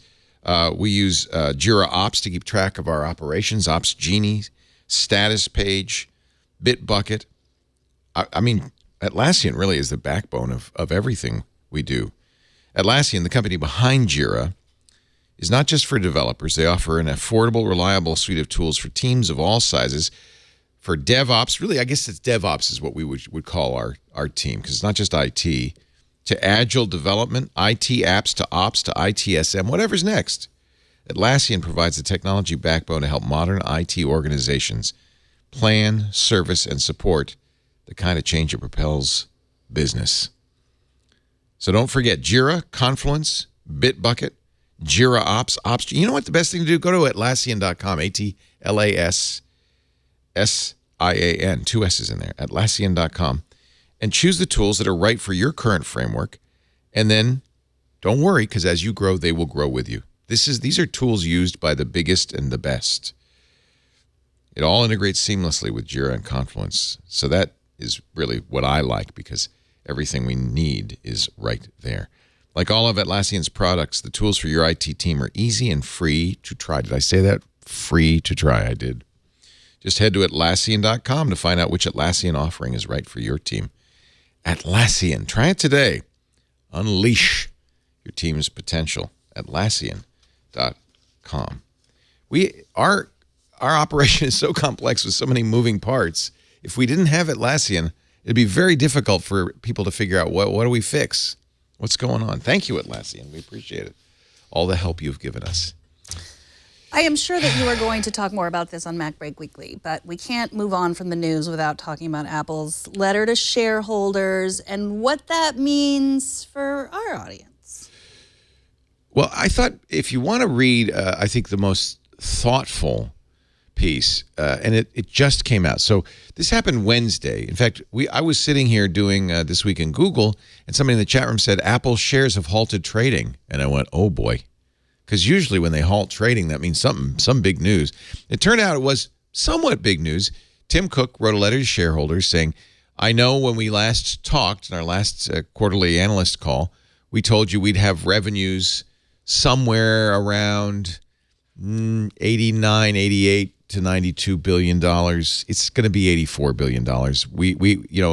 We use Jira Ops to keep track of our operations. Ops Genie status page, Bitbucket. I mean, Atlassian really is the backbone of everything we do. Atlassian, the company behind Jira, is not just for developers. They offer an affordable, reliable suite of tools for teams of all sizes. For DevOps, really, I guess it's DevOps is what we would call our team, because it's not just IT. To agile development, IT apps to ops to ITSM, whatever's next. Atlassian provides the technology backbone to help modern IT organizations plan, service, and support the kind of change that propels business. So don't forget Jira, Confluence, Bitbucket, Jira Ops. You know what the best thing to do? Go to Atlassian.com, Atlassian, 2 S's in there, Atlassian.com, and choose the tools that are right for your current framework. And then don't worry, because as you grow, they will grow with you. These are tools used by the biggest and the best. It all integrates seamlessly with Jira and Confluence. So that is really what I like, because everything we need is right there. Like all of Atlassian's products, the tools for your IT team are easy and free to try. Did I say that? Free to try. I did. Just head to Atlassian.com to find out which Atlassian offering is right for your team. Atlassian. Try it today. Unleash your team's potential. Atlassian.com. Our operation is so complex with so many moving parts. If we didn't have Atlassian, it'd be very difficult for people to figure out what do we fix? What's going on? Thank you, Atlassian. We appreciate it. All the help you've given us. I am sure that you are going to talk more about this on MacBreak Weekly, but we can't move on from the news without talking about Apple's letter to shareholders and what that means for our audience. Well, I thought if you want to read, I think the most thoughtful piece, and it just came out. So this happened Wednesday. In fact, I was sitting here doing This Week in Google, and somebody in the chat room said, Apple shares have halted trading. And I went, oh boy. Because usually when they halt trading, that means some big news. It turned out it was somewhat big news. Tim Cook wrote a letter to shareholders saying, I know when we last talked in our last quarterly analyst call, we told you we'd have revenues somewhere around 89, 88 to $92 billion. It's going to be $84 billion.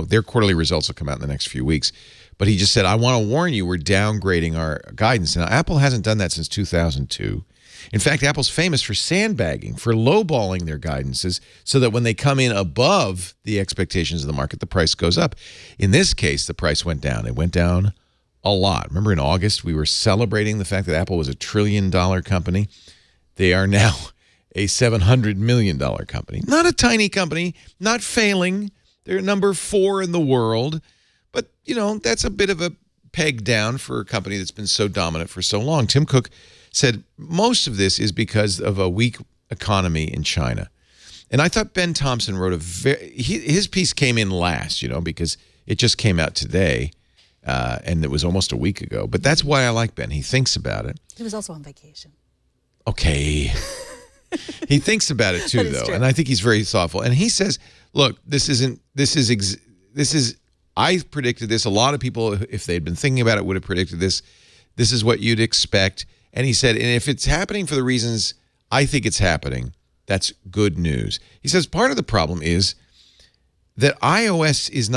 Their quarterly results will come out in the next few weeks. But he just said, I want to warn you, we're downgrading our guidance. Now, Apple hasn't done that since 2002. In fact, Apple's famous for sandbagging, for lowballing their guidances so that when they come in above the expectations of the market, the price goes up. In this case, the price went down. It went down a lot. Remember in August, we were celebrating the fact that Apple was a $1 trillion company. They are now a $700 million company. Not a tiny company, not failing. They're number 4 in the world. But, that's a bit of a peg down for a company that's been so dominant for so long. Tim Cook said most of this is because of a weak economy in China. And I thought Ben Thompson wrote his piece came in last, because it just came out today, and it was almost a week ago. But that's why I like Ben. He thinks about it. He was also on vacation. Okay. He thinks about it too, though, and I think he's very thoughtful. And he says, look, I predicted this. A lot of people, if they'd been thinking about it, would have predicted this. This is what you'd expect. And he said, and if it's happening for the reasons I think it's happening, that's good news. He says part of the problem is that iOS is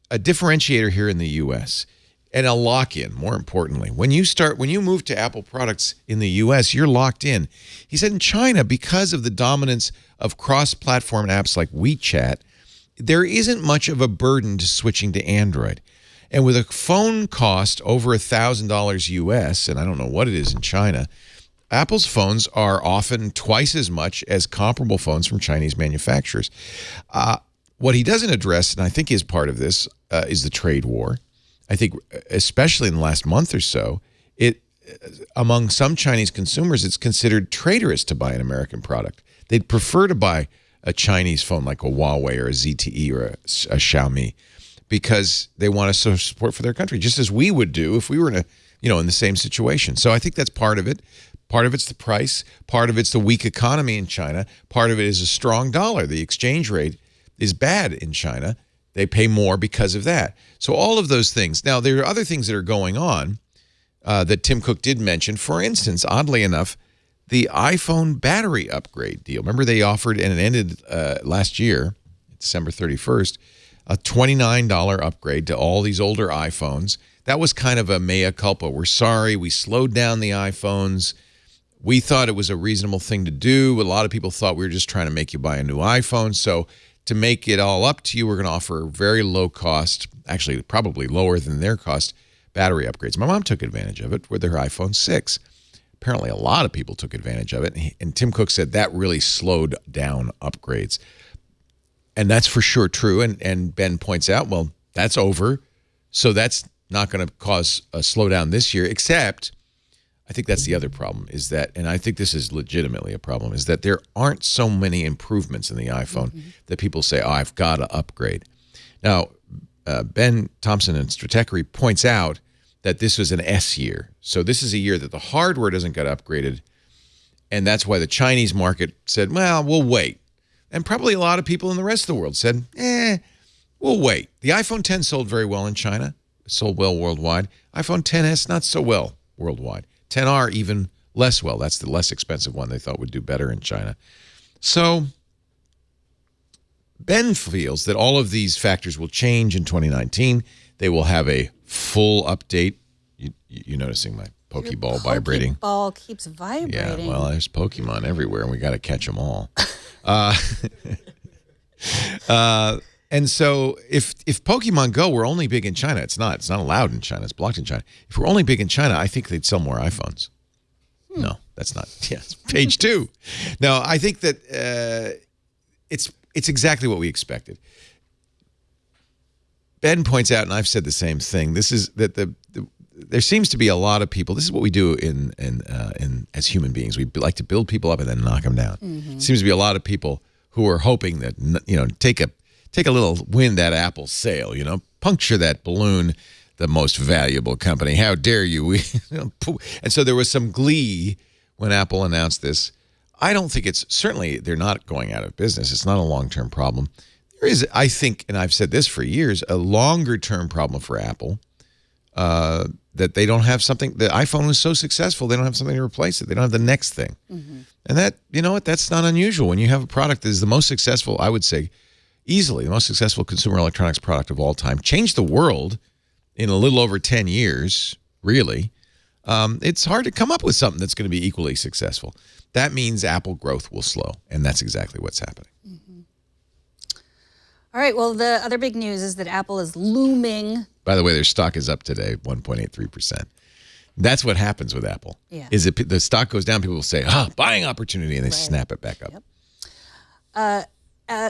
a differentiator here in the U.S. and a lock-in, more importantly. When you move to Apple products in the U.S., you're locked in. He said in China, because of the dominance of cross-platform apps like WeChat, there isn't much of a burden to switching to Android. And with a phone cost over $1,000 US, and I don't know what it is in China, Apple's phones are often twice as much as comparable phones from Chinese manufacturers. What he doesn't address, and I think is part of this, is the trade war. I think especially in the last month or so, among some Chinese consumers, it's considered traitorous to buy an American product. They'd prefer to buy a Chinese phone like a Huawei or a ZTE or a Xiaomi because they want to show support for their country, just as we would do if we were in the same situation. So I think that's part of it. Part of it's the price. Part of it's the weak economy in China. Part of it is a strong dollar. The exchange rate is bad in China. They pay more because of that. So all of those things. Now, there are other things that are going on that Tim Cook did mention. For instance, oddly enough, the iPhone battery upgrade deal. Remember they offered, and it ended last year, December 31st, a $29 upgrade to all these older iPhones. That was kind of a mea culpa. We're sorry, we slowed down the iPhones. We thought it was a reasonable thing to do. A lot of people thought we were just trying to make you buy a new iPhone. So to make it all up to you, we're going to offer very low cost, actually probably lower than their cost, battery upgrades. My mom took advantage of it with her iPhone 6. Apparently a lot of people took advantage of it. And Tim Cook said that really slowed down upgrades. And that's for sure true. And Ben points out, well, that's over. So that's not going to cause a slowdown this year, except I think that's the other problem is that, and I think this is legitimately a problem, is that there aren't so many improvements in the iPhone that people say, oh, I've got to upgrade. Now, Ben Thompson in Stratechery points out that this was an S year. So this is a year that the hardware doesn't get upgraded. And that's why the Chinese market said, well, we'll wait. And probably a lot of people in the rest of the world said, we'll wait. The iPhone X sold very well in China. It sold well worldwide. iPhone XS, not so well worldwide. XR, even less well. That's the less expensive one they thought would do better in China. So Ben feels that all of these factors will change in 2019. They will have a full update. You noticing my Pokeball vibrating? Pokeball keeps vibrating. Yeah, well, there's Pokemon everywhere, and we got to catch them all. And so if Pokemon Go were only big in China, it's not allowed in China. It's blocked in China. If we're only big in China, I think they'd sell more iPhones. No, that's not. Yeah, it's page 2. No, I think that it's exactly what we expected. Ben points out, and I've said the same thing. This is that there seems to be a lot of people. This is what we do in as human beings. We like to build people up and then knock them down. Seems to be a lot of people who are hoping that take a little wind at Apple's sail. Puncture that balloon. The most valuable company. How dare you? And so there was some glee when Apple announced this. I don't think certainly they're not going out of business. It's not a long-term problem. There is, I think, and I've said this for years, a longer-term problem for Apple that they don't have something. The iPhone was so successful, they don't have something to replace it. They don't have the next thing. And that, that's not unusual. When you have a product that is the most successful, I would say, easily the most successful consumer electronics product of all time, changed the world in a little over 10 years, really, it's hard to come up with something that's going to be equally successful. That means Apple growth will slow, and that's exactly what's happening. All right, well, the other big news is that Apple is looming. By the way, their stock is up today, 1.83%. That's what happens with Apple. Yeah. Is the stock goes down, people will say, buying opportunity, and they snap it back up. Yep.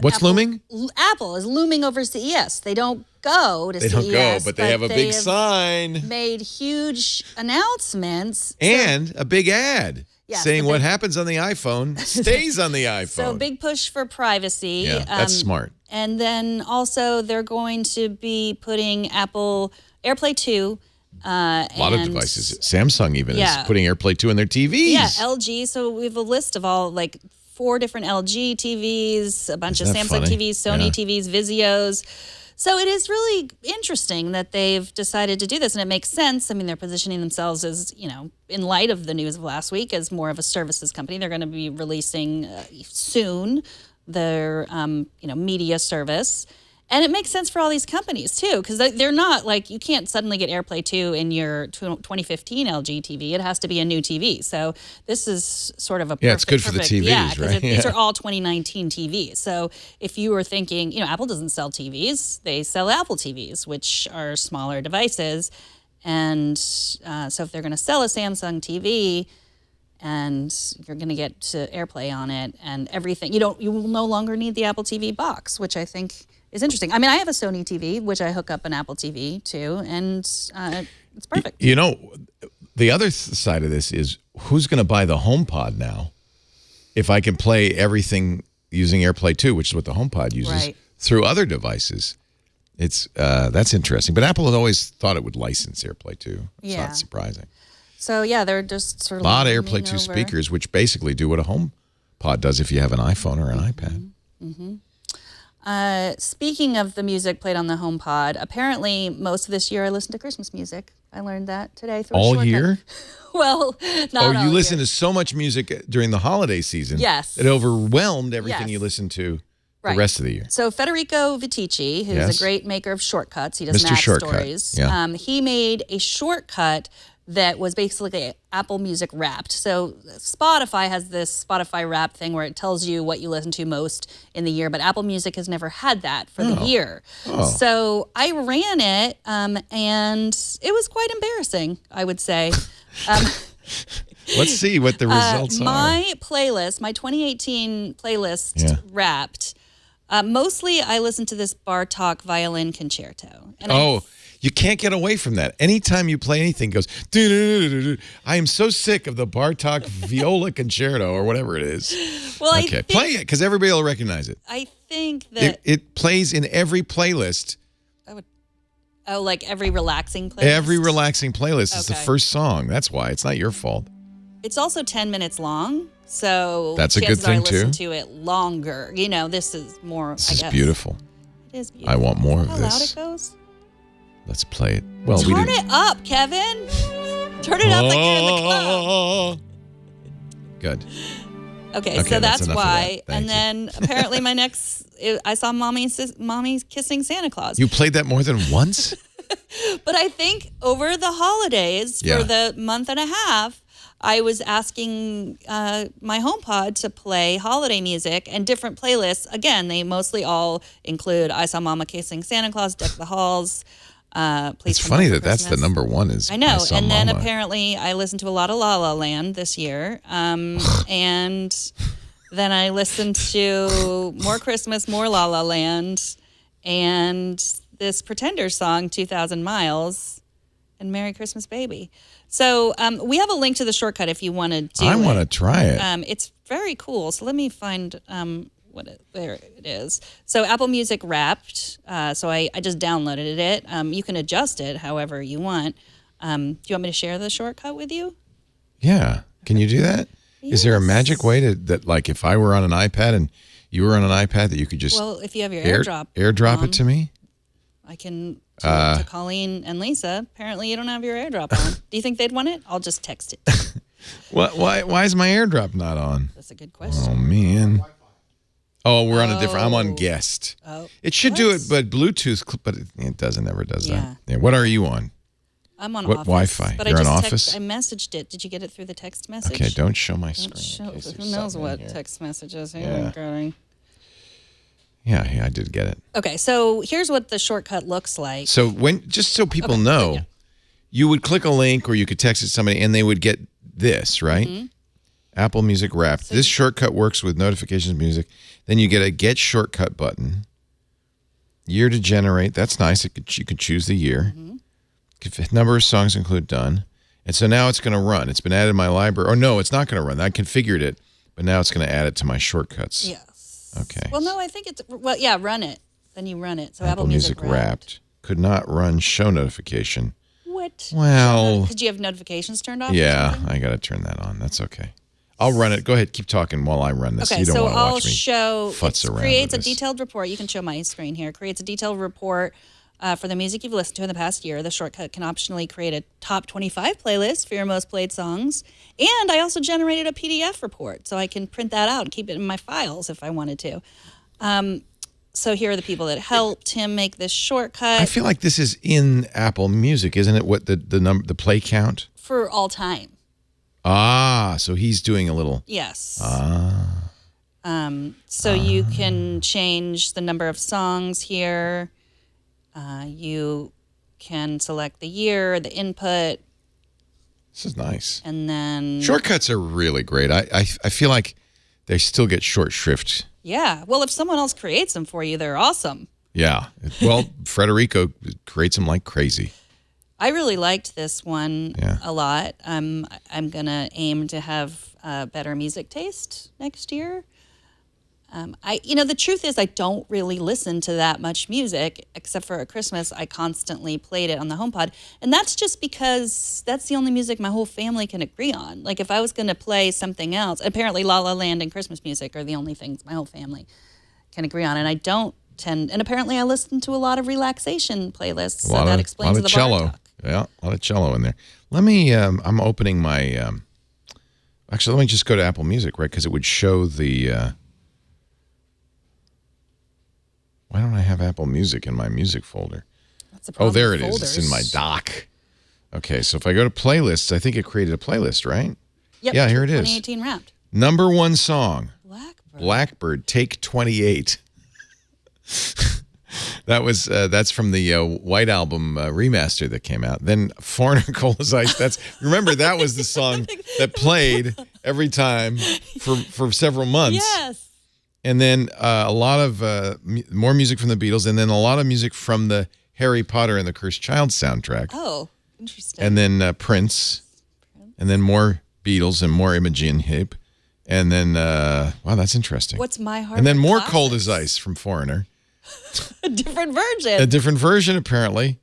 What's looming? Apple is looming over CES. They don't go to CES. They don't go, but they have a big sign. Made huge announcements. And a big ad saying what happens on the iPhone stays on the iPhone. So big push for privacy. Yeah, that's smart. And then also they're going to be putting Apple AirPlay 2. A lot of devices. Samsung even is putting AirPlay 2 in their TVs. Yeah, LG. So we have a list of all 4 different LG TVs, a bunch of Samsung TVs, Sony TVs, Vizios. So it is really interesting that they've decided to do this, and it makes sense. I mean, they're positioning themselves as, in light of the news of last week, as more of a services company. They're going to be releasing soon their, media service. And it makes sense for all these companies, too, because they're not you can't suddenly get AirPlay 2 in your 2015 LG TV. It has to be a new TV. So this is sort of a it's good for the TVs, right? These are all 2019 TVs. So if you were thinking, Apple doesn't sell TVs, they sell Apple TVs, which are smaller devices. And so if they're going to sell a Samsung TV and you're going to get to AirPlay on it and everything, you will no longer need the Apple TV box, which I think is interesting. I mean, I have a Sony TV, which I hook up an Apple TV to, and it's perfect. The other side of this is who's going to buy the HomePod now if I can play everything using AirPlay 2, which is what the HomePod uses, through other devices. That's interesting. But Apple had always thought it would license AirPlay 2. It's not surprising. So, they're just sort of a lot of AirPlay 2 speakers, which basically do what a HomePod does if you have an iPhone or an iPad. Speaking of the music played on the HomePod, apparently most of this year I listened to Christmas music. I learned that today through a All shortcut. year? Well, not all you listen year. to so much music during the holiday season. Yes. It overwhelmed everything Yes. you listen to Right. the rest of the year. So Federico Viticci, who's Yes. a great maker of shortcuts, he does Mr. Mac Shortcut, stories. yeah. He made a shortcut that was basically Apple Music Wrapped. So Spotify has this Spotify Wrapped thing where it tells you what you listen to most in the year, but Apple Music has never had that for the year. So I ran it, and it was quite embarrassing, I would say. Let's see what the results are. My playlist, my 2018 playlist Wrapped, mostly I listen to this Bartók violin concerto. And You can't get away from that. Anytime you play anything, it goes. "Do-do-do-do-do-do." I am so sick of the Bartók viola concerto or whatever it is. Well, Okay, play it because everybody will recognize it. I think that It plays in every playlist. like every relaxing playlist. Every relaxing playlist is the Okay. first song. That's why it's not your fault. It's also 10 minutes long, so That's a good chances are I thing, listen too. to it longer. You know, this is more. This I is guess. beautiful. It is beautiful. I want more of How this. loud it goes? Let's play it. Well, we Turn didn't. it up, Kevin. Turn it up like you're in the club. Good. Okay, Okay, so that's that's enough of why. that. Thank And you. then apparently my next, I saw Mommy Kissing Santa Claus. You played that more than once? But I think over the holidays, Yeah. for the month and a half, I was asking my HomePod to play holiday music and different playlists. Again, they mostly all include I Saw Mama Kissing Santa Claus, Deck the Halls, Please It's Come funny Home that for that's the Christmas. number one is I know. Saw And then Mama. apparently I listened to a lot of La La Land this year. And then I listened to more Christmas, more La La Land, and this Pretender song, 2,000 Miles, and Merry Christmas Baby. So we have a link to the shortcut if you want to do it. I want to try it. It's very cool. So let me find there it is. So Apple Music Wrapped. So I just downloaded it. You can adjust it however you want. Do you want me to share the shortcut with you? Yeah. Can you do that? Is there a magic way that like if I were on an iPad and you were on an iPad that you could just Well, if you have your AirDrop airdrop on, it to me? I can to Colleen and Lisa. Apparently, you don't have your AirDrop on. Do you think they'd want it? I'll just text it. Why is my AirDrop not on? That's a good question. Oh man. Oh, we're on a different. I'm on guest. Oh, It should do it, but Bluetooth, but it doesn't. Never does Yeah. that. Yeah. What are you on? I'm on What Office. Wi-Fi? But You're I on just Office? I messaged it. Did you get it through the text message? Okay, don't show my Don't screen. show- in case who there's knows something what here. text messages here Yeah. are going. Yeah, I did get it. Okay, so here's what the shortcut looks like. So just so people know, you would click a link or you could text it to somebody and they would get this, right? Mm-hmm. Apple Music Wrapped. This shortcut works with notifications music. Then you get a Get Shortcut button. Year to generate. That's nice. You could choose the year. Number of songs include done. And so now it's going to run. It's been added to my library. Or no, it's not going to run. I configured it, but now it's going to add it to my shortcuts. Yes. Okay. Well, no, I think it's run it. Then you run it. So Apple Music Wrapped. Could not run show notification. What? Well, Did you have notifications turned off? or yeah, something? I got to turn that on. That's okay. I'll run it. Go ahead. Keep talking while I run this. Okay, You don't so want to I'll watch me show. futz It around creates with a this. detailed report. You can show my screen here. Creates a detailed report for the music you've listened to in the past year. The shortcut can optionally create a top 25 playlist for your most played songs. And I also generated a PDF report, so I can print that out and keep it in my files if I wanted to. So here are the people that helped him make this shortcut I feel like this is in Apple Music, isn't it? What the play count? for all time. So he's doing a little. Yes. So you can change the number of songs here. You can select the year, the input, This is nice. and then Shortcuts are really great. I feel like they still get short shrift. yeah. Well, if someone else creates them for you, they're awesome. Yeah. Well, Federico creates them like crazy. I really liked this one Yeah. a lot. I'm gonna aim to have better music taste next year. The truth is I don't really listen to that much music, except for at Christmas. I constantly played it on the HomePod, and that's just because that's the only music my whole family can agree on. Like if I was going to play something else, apparently La La Land and Christmas music are the only things my whole family can agree on, and I don't tend, and apparently I listen to a lot of relaxation playlists, so that A lot explains of the cello. bar talk. Yeah, a lot of cello in there. Let me, I'm opening my, actually, let me just go to Apple Music, right? Because it would show the, why don't I have Apple Music in my music folder? That's the problem There with it is. folders. It's in my dock. Okay, so if I go to playlists, I think it created a playlist, right? Yep, Yeah, here it is. 2018 Wrapped. Number 1 song, Blackbird. Blackbird, Take 28. That's from the White Album remaster that came out. Then Foreigner, Cold as Ice. Remember that was the song that played every time for several months. Yes. And then a lot of more music from the Beatles, and then a lot of music from the Harry Potter and the Cursed Child soundtrack. Oh, interesting. And then Prince, and then more Beatles and more Imogen Heap, and then wow, that's interesting. What's My Heart? And then more Classics? Cold as Ice from Foreigner. A different version. A different version, apparently.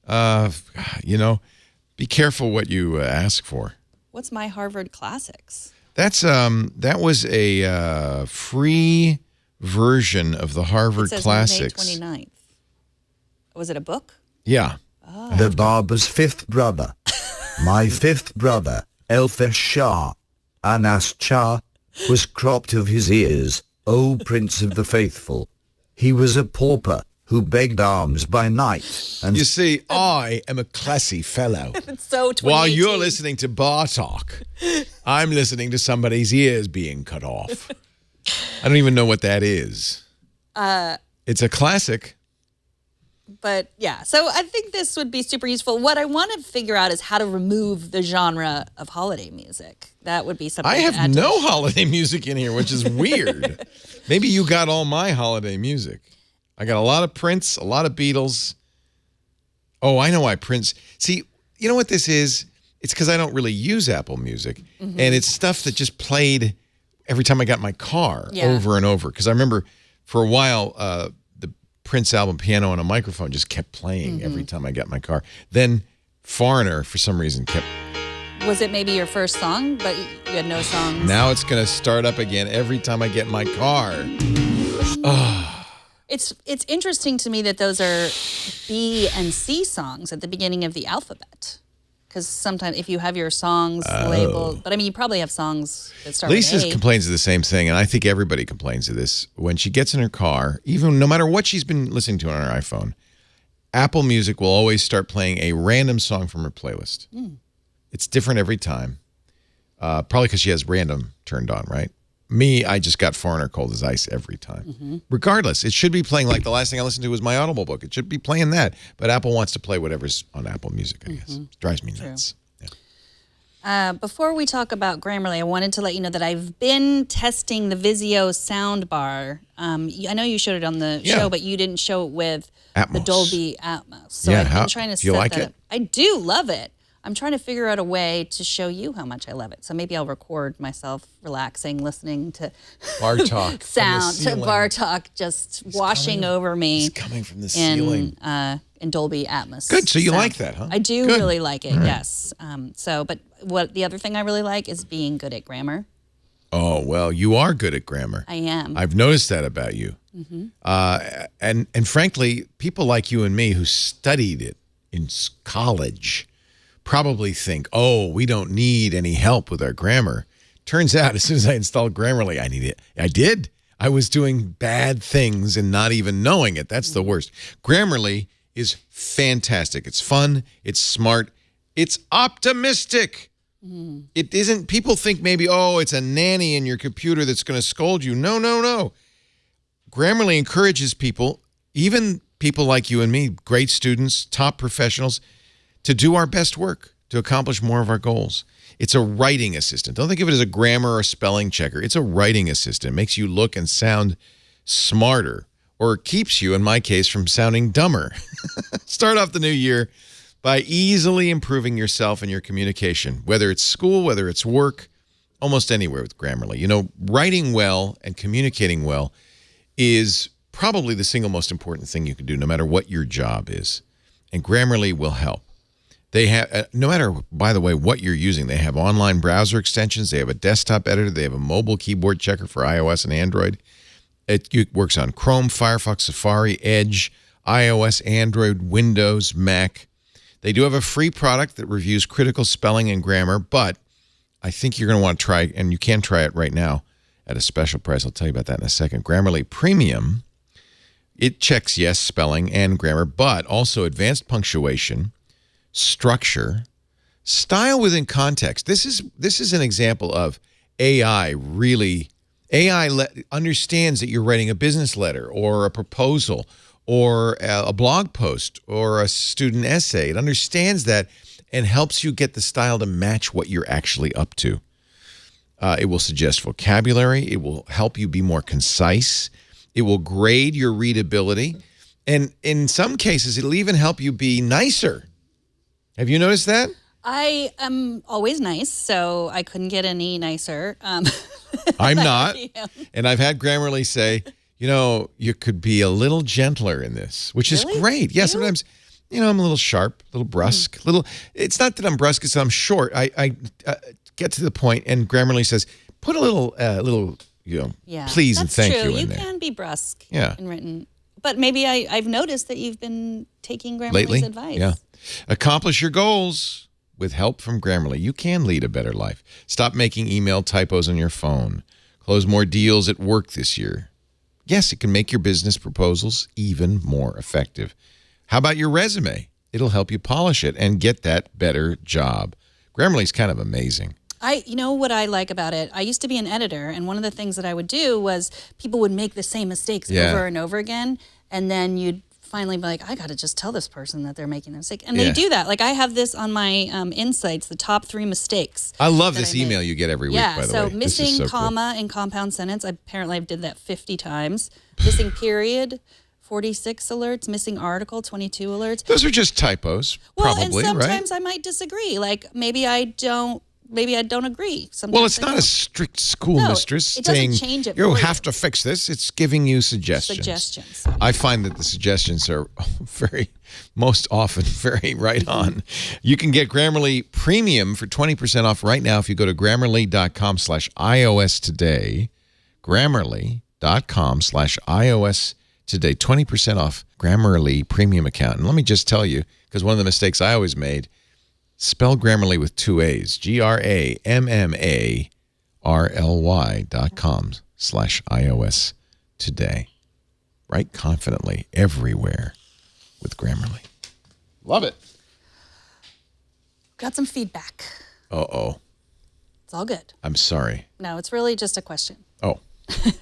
Be careful what you ask for. What's My Harvard Classics? That's that was a free version of the Harvard It says Classics. May 29th. Was it a book? Yeah. The barber's fifth brother. My fifth brother, Elfish Shah, Anas Shah, was cropped of his ears, O Prince of the Faithful. He was a pauper who begged alms by night. And You see, I am a classy fellow. It's so 2018. While you're listening to bar talk, I'm listening to somebody's ears being cut off. I don't even know what that is. It's a classic. But yeah, so I think this would be super useful. What I want to figure out is how to remove the genre of holiday music. That would be something I to have add to no the- holiday music in here, which is weird. Maybe you got all my holiday music. I got a lot of Prince, a lot of Beatles. Oh, I know why Prince. See, you know what this is? It's because I don't really use Apple Music. Mm-hmm. And it's stuff that just played every time I got in my car Yeah. over and over. Because I remember for a while, the Prince album, Piano and a Microphone, just kept playing Mm-hmm. every time I got in my car. Then Foreigner, for some reason, kept... Was it maybe your first song, but you had no songs? Now it's going to start up again every time I get in my car. It's interesting to me that those are B and C songs at the beginning of the alphabet. Because sometimes if you have your songs labeled, but I mean, you probably have songs that start Lisa with A. complains of the same thing, and I think everybody complains of this. When she gets in her car, even no matter what she's been listening to on her iPhone, Apple Music will always start playing a random song from her playlist. It's different every time. Probably because she has random turned on, right? Me, I just got Foreigner, Cold as Ice every time. Regardless, it should be playing, like the last thing I listened to was my Audible book. It should be playing that. But Apple wants to play whatever's on Apple Music, I guess. It drives me nuts. Yeah. Before we talk about Grammarly, I wanted to let you know that I've been testing the Vizio soundbar. I know you showed it on the Yeah. show, but you didn't show it with the Atmos. Dolby Atmos. So Yeah, I've how- been trying to do you set like that it? up. I do love it. I'm trying to figure out a way to show you how much I love it. So maybe I'll record myself relaxing, listening to Bar talk. from the sound, to ceiling. bar talk just washing over me It's coming from the ceiling. in Dolby Atmos. Good, so you sound. like that, huh? I do Good. really like it, yes. But what the other thing I really like is being good at grammar. Oh, well, you are good at grammar. I am. I've noticed that about you. And frankly, people like you and me who studied it in college probably think, oh, we don't need any help with our grammar. Turns out, as soon as I installed Grammarly, I need it. I did. I was doing bad things and not even knowing it. That's the worst. Grammarly is fantastic. It's fun. It's smart. It's optimistic. It isn't, people think maybe, oh, it's a nanny in your computer that's going to scold you. No, no, no. Grammarly encourages people, even people like you and me, great students, top professionals, to do our best work, to accomplish more of our goals. It's a writing assistant. Don't think of it as a grammar or spelling checker. It's a writing assistant. It makes you look and sound smarter, or keeps you, in my case, from sounding dumber. Start off the new year by easily improving yourself and your communication, whether it's school, whether it's work, almost anywhere with Grammarly. You know, writing well and communicating well is probably the single most important thing you can do, no matter what your job is. And Grammarly will help. They have, no matter, by the way, what you're using, they have online browser extensions, they have a desktop editor, they have a mobile keyboard checker for iOS and Android. It works on Chrome, Firefox, Safari, Edge, iOS, Android, Windows, Mac. They do have a free product that reviews critical spelling and grammar, but I think you're going to want to try, and you can try it right now at a special price. I'll tell you about that in a second. Grammarly Premium, it checks, yes, spelling and grammar, but also advanced punctuation, structure, style within context. This is an example of AI really... understands that you're writing a business letter or a proposal or a blog post or a student essay. It understands that and helps you get the style to match what you're actually up to. It will suggest vocabulary. It will help you be more concise. It will grade your readability. And in some cases, it'll even help you be nicer. Have you noticed that? I am always nice, so I couldn't get any nicer. I'm not. And I've had Grammarly say, you could be a little gentler in this, which is great. Yeah, sometimes, I'm a little sharp, a little brusque, it's not that I'm brusque, it's that I'm short. I get to the point, and Grammarly says, put a little, please and thank you in there. You can be brusque in written. But maybe I've noticed that you've been taking Grammarly's advice. Yeah. Accomplish your goals. With help from Grammarly, you can lead a better life. Stop making email typos on your phone. Close more deals at work this year. Yes, it can make your business proposals even more effective. How about your resume? It'll help you polish it and get that better job. Grammarly's kind of amazing. You know what I like about it? I used to be an editor, and one of the things that I would do was people would make the same mistakes over and over again, and then you'd finally be like, I got to just tell this person that they're making a mistake. And they do that. Like I have this on my insights, the top 3 mistakes. I love this email you get every week, by the way. So missing comma in compound sentence. Apparently I did that 50 times. Missing period, 46 alerts. Missing article, 22 alerts. Those are just typos, probably, and sometimes I might disagree. Like maybe I don't agree. Sometimes well, it's not a strict schoolmistress saying change it you have to fix this. It's giving you suggestions. Suggestions. I find that the suggestions are most often very right on. You can get Grammarly Premium for 20% off right now if you go to Grammarly.com/iOS today. Grammarly.com/iOS today. 20% off Grammarly Premium account. And let me just tell you, because one of the mistakes I always made, spell Grammarly with 2 A's. Grammarly.com/iOS today. Write confidently everywhere with Grammarly. Love it. Got some feedback. Uh-oh. It's all good. I'm sorry. No, it's really just a question. Oh.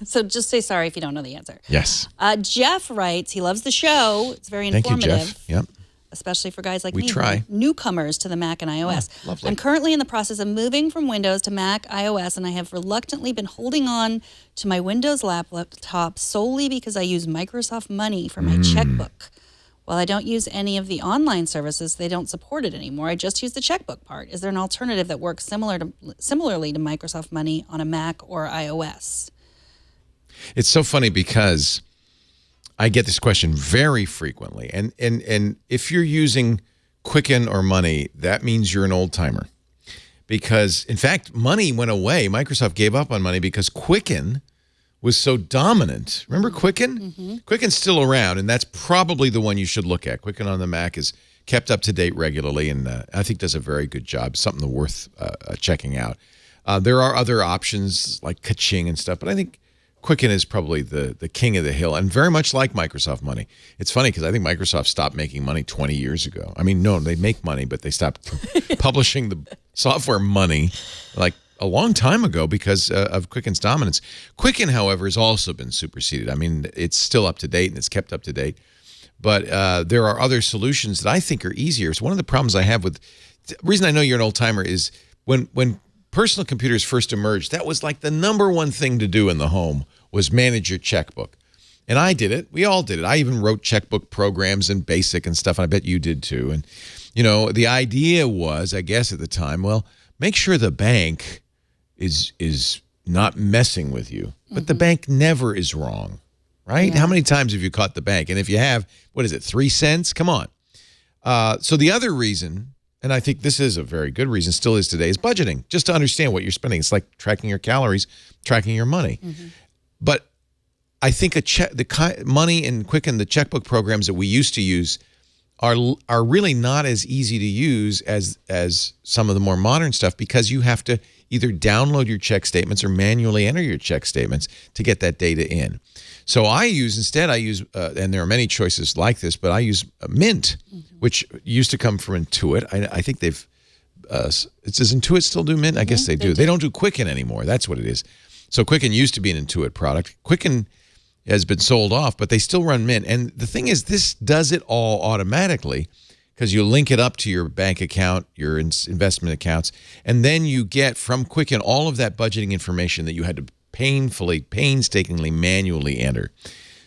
So just say sorry if you don't know the answer. Yes. Jeff writes, he loves the show. It's very informative. Thank you, Jeff. Yep. Especially for guys like me, newcomers to the Mac and iOS. Oh, lovely. I'm currently in the process of moving from Windows to Mac iOS, and I have reluctantly been holding on to my Windows laptop solely because I use Microsoft Money for my checkbook. While I don't use any of the online services, they don't support it anymore. I just use the checkbook part. Is there an alternative that works similarly to Microsoft Money on a Mac or iOS? It's so funny because I get this question very frequently. And if you're using Quicken or Money, that means you're an old timer. Because, in fact, Money went away. Microsoft gave up on Money because Quicken was so dominant. Remember Quicken? Mm-hmm. Quicken's still around, and that's probably the one you should look at. Quicken on the Mac is kept up to date regularly, and I think does a very good job. Something worth checking out. There are other options like Ka-ching and stuff, but I think Quicken is probably the king of the hill, and very much like Microsoft Money. It's funny because I think Microsoft stopped making money 20 years ago. I mean, no, they make money, but they stopped publishing the software Money like a long time ago because of Quicken's dominance. Quicken, however, has also been superseded. I mean, it's still up to date and it's kept up to date, but there are other solutions that I think are easier. So one of the problems I have with the reason I know you're an old timer is when personal computers first emerged, that was like the #1 thing to do in the home was manage your checkbook. And I did it. We all did it. I even wrote checkbook programs in BASIC and stuff. And I bet you did too. And, the idea was, I guess at the time, well, make sure the bank is not messing with you. But the bank never is wrong, right? Yeah. How many times have you caught the bank? And if you have, what is it, 3 cents? Come on. So the other reason, and I think this is a very good reason, still is today, is budgeting. Just to understand what you're spending. It's like tracking your calories, tracking your money. Mm-hmm. But I think the Money and Quicken, the checkbook programs that we used to use, are really not as easy to use as some of the more modern stuff, because you have to either download your check statements or manually enter your check statements to get that data in. So I use, and there are many choices like this, but I use Mint, which used to come from Intuit. I think they've, does Intuit still do Mint? I guess they do. They don't do Quicken anymore. That's what it is. So Quicken used to be an Intuit product. Quicken has been sold off, but they still run Mint. And the thing is, this does it all automatically, because you link it up to your bank account, your investment accounts, and then you get from Quicken all of that budgeting information that you had to painstakingly manually enter.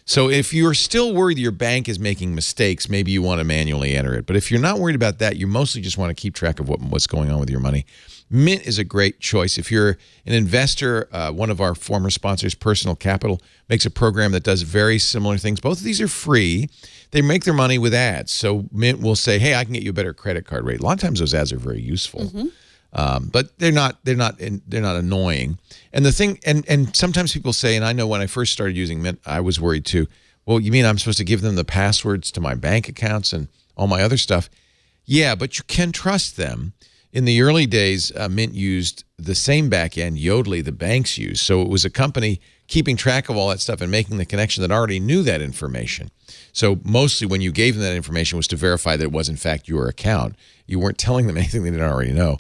So if you're still worried your bank is making mistakes, maybe you want to manually enter it. But if you're not worried about that, you mostly just want to keep track of what's going on with your money. Mint is a great choice. If you're an investor, one of our former sponsors, Personal Capital, makes a program that does very similar things. Both of these are free. They make their money with ads. So Mint will say, hey, I can get you a better credit card rate. A lot of times those ads are very useful. But they're not annoying. And the thing, and sometimes people say, and I know when I first started using Mint, I was worried too. Well, you mean I'm supposed to give them the passwords to my bank accounts and all my other stuff? Yeah, but you can trust them. In the early days, Mint used the same back end Yodlee the banks use. So it was a company keeping track of all that stuff and making the connection that already knew that information. So mostly when you gave them that information was to verify that it was in fact your account. You weren't telling them anything they didn't already know.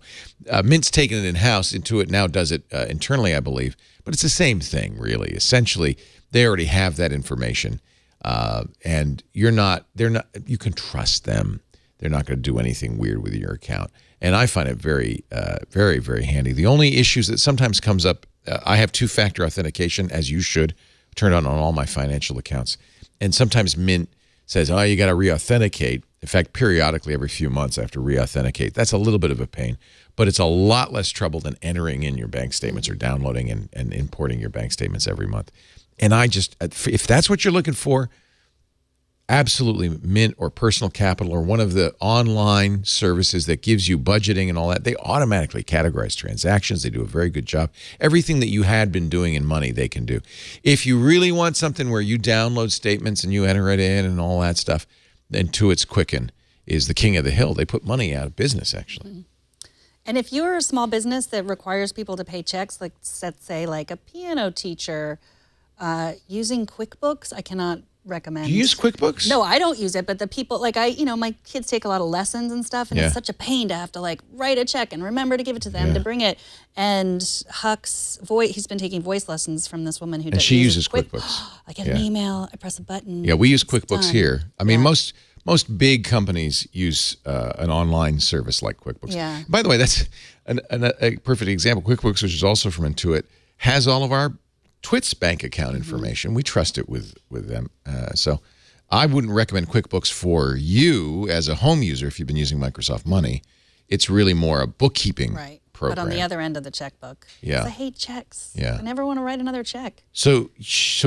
Mint's taken it in-house. Intuit now does it internally, I believe. But it's the same thing, really. Essentially, they already have that information. And you can trust them. They're not going to do anything weird with your account. And I find it very, very, very handy. The only issues that sometimes comes up, I have two-factor authentication, as you should, turned on all my financial accounts. And sometimes Mint says, oh, you got to re-authenticate. In fact, periodically every few months I have to re-authenticate. That's a little bit of a pain, but it's a lot less trouble than entering in your bank statements or downloading and importing your bank statements every month. And if that's what you're looking for, absolutely Mint or Personal Capital or one of the online services that gives you budgeting and all that, they automatically categorize transactions. They do a very good job. Everything that you had been doing in money, they can do. If you really want something where you download statements and you enter it in and all that stuff, Intuit's Quicken is the king of the hill. They put money out of business, actually. And if you're a small business that requires people to pay checks, like let's say like a piano teacher, using QuickBooks, I cannot recommend. Do you use QuickBooks? No, I don't use it, but the people, like my kids take a lot of lessons and stuff, and it's such a pain to have to like write a check and remember to give it to them to bring it. And Huck's he's been taking voice lessons from this woman who she uses QuickBooks. I get an email, I press a button. Yeah, we use QuickBooks here. I mean, most big companies use an online service like QuickBooks. Yeah. By the way, that's a perfect example. QuickBooks, which is also from Intuit, has all of our Twit's bank account information. We trust it with them. So I wouldn't recommend QuickBooks for you as a home user if you've been using Microsoft Money. It's really more a bookkeeping program. But on the other end of the checkbook. Yeah. I hate checks. Yeah. I never want to write another check. So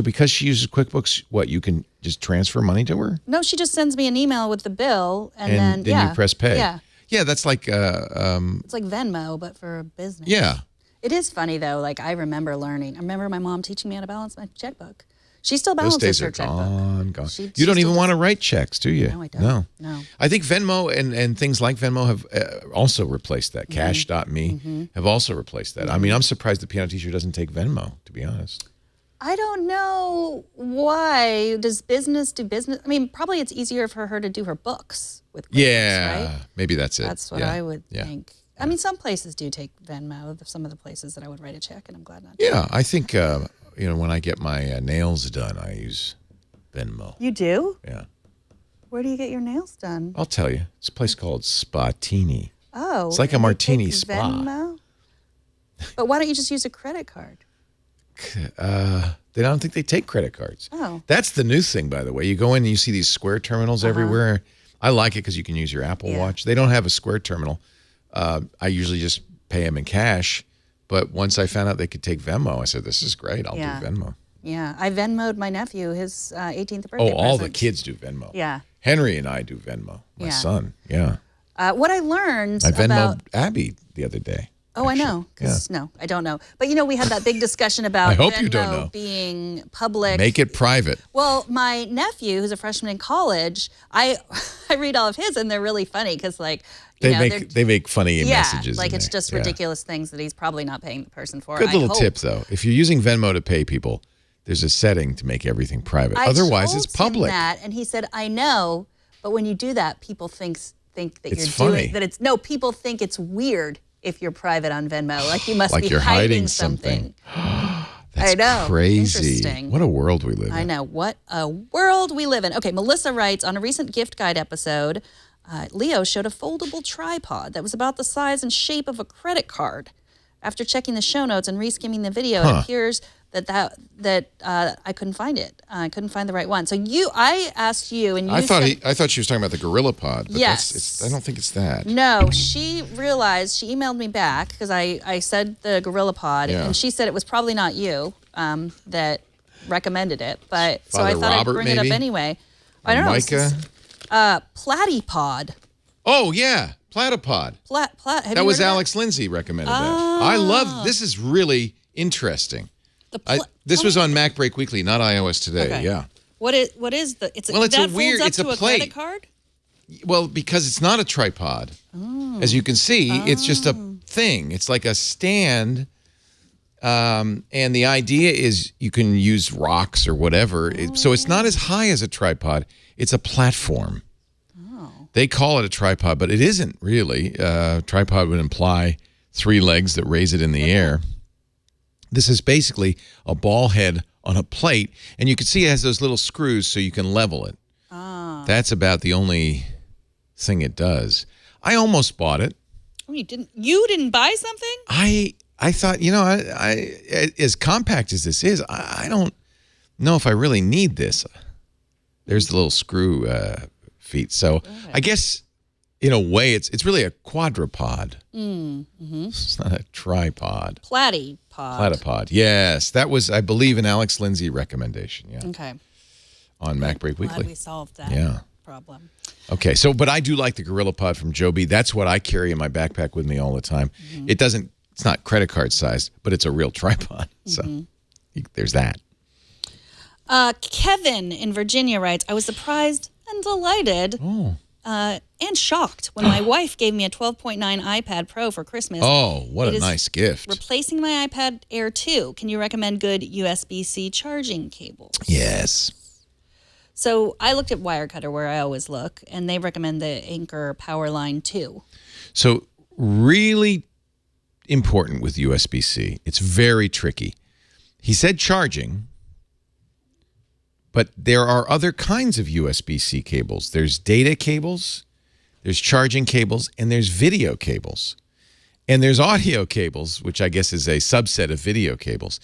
because she uses QuickBooks, you can just transfer money to her? No, she just sends me an email with the bill, and then you press pay. Yeah. Yeah, that's like... it's like Venmo, but for a business. Yeah. It is funny, though. Like, I remember my mom teaching me how to balance my checkbook. She still balances Those days her are checkbook. gone. She don't even want to write checks, do you? No, I don't. No. I think Venmo and things like Venmo have also replaced that. Cash.me have also replaced that. I mean, I'm surprised the piano teacher doesn't take Venmo, to be honest. I don't know why. Does business do business? I mean, probably it's easier for her to do her books with QuickBooks, right? Maybe that's it. That's what I would think. I mean, some places do take Venmo. Some of the places that I would write a check, and I'm glad not to. Yeah, I think, when I get my nails done, I use Venmo. You do? Yeah. Where do you get your nails done? I'll tell you. It's a place called Spatini. Oh. It's like a martini spa. Venmo? But why don't you just use a credit card? I don't think they take credit cards. Oh. That's the new thing, by the way. You go in and you see these Square terminals everywhere. I like it because you can use your Apple Watch. They don't have a Square terminal. I usually just pay them in cash. But once I found out they could take Venmo, I said, this is great. I'll do Venmo. Yeah. I Venmo'd my nephew his 18th birthday present. All the kids do Venmo. Yeah. Henry and I do Venmo. My son. Yeah. What I learned I Venmo'd Abby the other day. Oh, actually. I know. 'Cause no, I don't know. But we had that big discussion about I hope Venmo you don't know. being public. Make it private. Well, my nephew, who's a freshman in college, I read all of his, and they're really funny because, They make funny messages. like in it's there. just ridiculous things that he's probably not paying the person for. Good little I hope. tip, though. If you're using Venmo to pay people, there's a setting to make everything private. Otherwise, it's public. Him that, and he said, "I know, but when you do that, people think that It's you're funny. doing that. It's no, people think it's weird if you're private on Venmo, like you must Like be you're hiding something." That's I know. crazy. Interesting. What a world we live in. I know. What a world we live in. Okay, Melissa writes, on a recent gift guide episode, Leo showed a foldable tripod that was about the size and shape of a credit card. After checking the show notes and reskimming the video, it appears that I couldn't find it. I couldn't find the right one. So I asked you, and you I thought said, she was talking about the Gorilla Pod. But Yes. I don't think it's that. No, she realized, she emailed me back because I said the Gorilla Pod, and she said it was probably not you that recommended it. But so I Father thought Robert, I'd bring it maybe? up anyway. I don't know. Micah? Platypod. Oh, yeah. Platypod. Have That you was heard of Alex Lindsay recommended that. I love this. Is really interesting. This was on Mac Break Weekly, not iOS Today. Okay. Yeah. What is the? It's Well, it's that a weird. folds up It's a to plate. credit card. Well, because it's not a tripod. As you can see, it's just a thing. It's like a stand. And the idea is you can use rocks or whatever. So it's not as high as a tripod. It's a platform. They call it a tripod, but it isn't really. Tripod would imply 3 legs that raise it in the air. This is basically a ball head on a plate, and you can see it has those little screws so you can level it. That's about the only thing it does. I almost bought it. Oh, you didn't buy something? I thought, I as compact as this is, I don't know if I really need this. There's the little screw feet. So I guess in a way it's really a quadrupod. It's not a tripod. Platypod. Yes, that was, I believe, an Alex Lindsay recommendation. Yeah. Okay. On Mac Break Glad Weekly. we solved that problem. Okay, but I do like the Gorilla Pod from Joby. That's what I carry in my backpack with me all the time. It's not credit card sized, but it's a real tripod. So there's that. Kevin in Virginia writes, I was surprised and delighted and shocked when my wife gave me a 12.9 iPad Pro for Christmas. Oh, what It a is nice gift. Replacing my iPad Air 2. Can you recommend good USB-C charging cables? Yes. So I looked at Wirecutter, where I always look, and they recommend the Anchor Powerline 2. So really important with USB-C. It's very tricky. He said charging, but there are other kinds of USB-C cables. There's data cables, there's charging cables, and there's video cables. And there's audio cables, which I guess is a subset of video cables.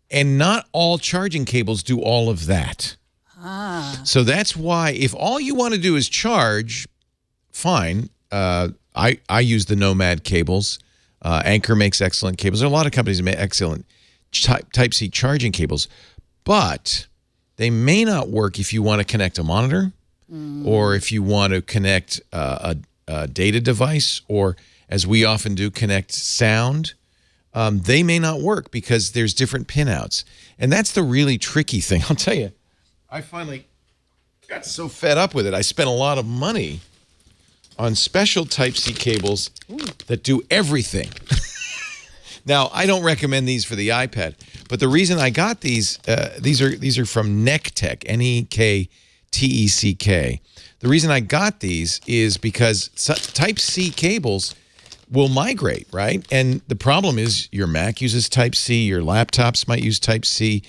And not all charging cables do all of that. So that's why if all you want to do is charge, fine. I use the Nomad cables. Anchor makes excellent cables. There are a lot of companies that make excellent Type-C charging cables, but they may not work if you want to connect a monitor or if you want to connect a data device, or as we often do, connect sound. They may not work because there's different pinouts. And that's the really tricky thing. I'll tell you, I finally got so fed up with it. I spent a lot of money on special Type-C cables that do everything. Now, I don't recommend these for the iPad, but the reason I got these are from Nektech, Nekteck. The reason I got these is because Type-C cables will migrate, right? And the problem is your Mac uses Type-C, your laptops might use Type-C.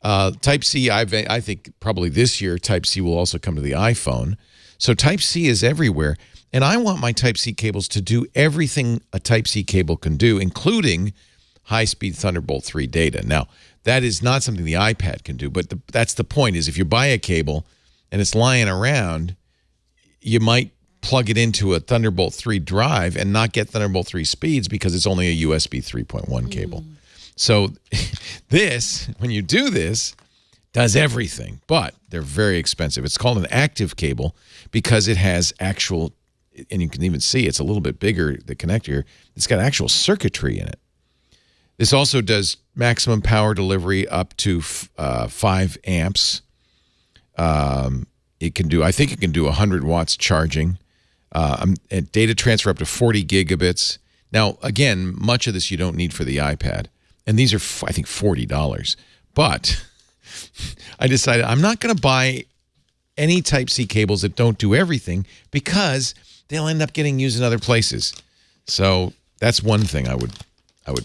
Type-C, I think probably this year, Type-C will also come to the iPhone. So Type-C is everywhere. And I want my Type-C cables to do everything a Type-C cable can do, including high-speed Thunderbolt 3 data. Now, that is not something the iPad can do, but that's the point, is if you buy a cable and it's lying around, you might plug it into a Thunderbolt 3 drive and not get Thunderbolt 3 speeds because it's only a USB 3.1 cable. So this, when you do this, does everything, but they're very expensive. It's called an active cable because it has actual and you can even see it's a little bit bigger, the connector. It's got actual circuitry in it. This also does maximum power delivery up to 5 amps. It can do, I think it can do 100 watts charging. And data transfer up to 40 gigabits. Now, again, much of this you don't need for the iPad. And these are, I think, $40. But I decided I'm not going to buy any Type-C cables that don't do everything because they'll end up getting used in other places. So that's one thing I would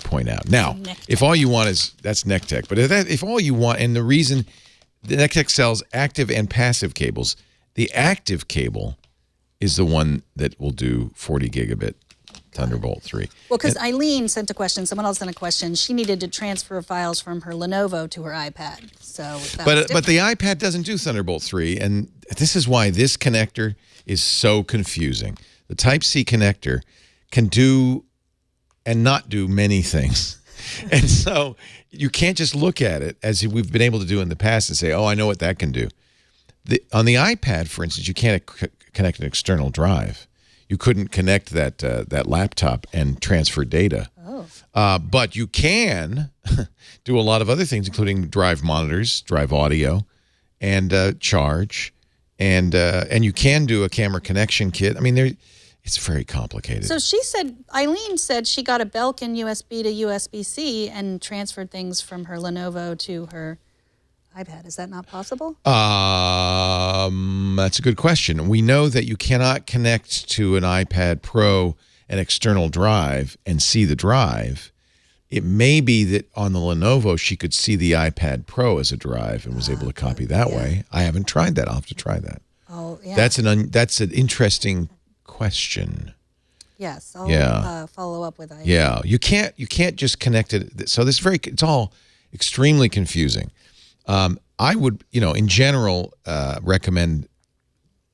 point out. Now, if all you want is, that's NecTech, but if all you want, and the reason the NecTech sells active and passive cables, the active cable is the one that will do 40 gigabit Thunderbolt 3. Well, because Eileen sent a question, someone else sent a question. She needed to transfer files from her Lenovo to her iPad. So, but the iPad doesn't do Thunderbolt 3, and this is why this connector is so confusing. The Type-C connector can do and not do many things. And so you can't just look at it as we've been able to do in the past and say, oh, I know what that can do. On the iPad, for instance, you can't connect an external drive. You couldn't connect that laptop and transfer data. Oh. But you can do a lot of other things, including drive monitors, drive audio, and charge. And you can do a camera connection kit. I mean, it's very complicated. So Eileen said she got a Belkin USB to USB-C and transferred things from her Lenovo to her iPad. Is that not possible? That's a good question. We know that you cannot connect to an iPad Pro an external drive and see the drive. It may be that on the Lenovo she could see the iPad Pro as a drive and was able to copy that way. I haven't tried that. I'll have to try that. Oh, yeah. That's an interesting question. Yes, I'll follow up with Eileen. Yeah, you can't just connect it. So it's all extremely confusing. I would, in general, recommend,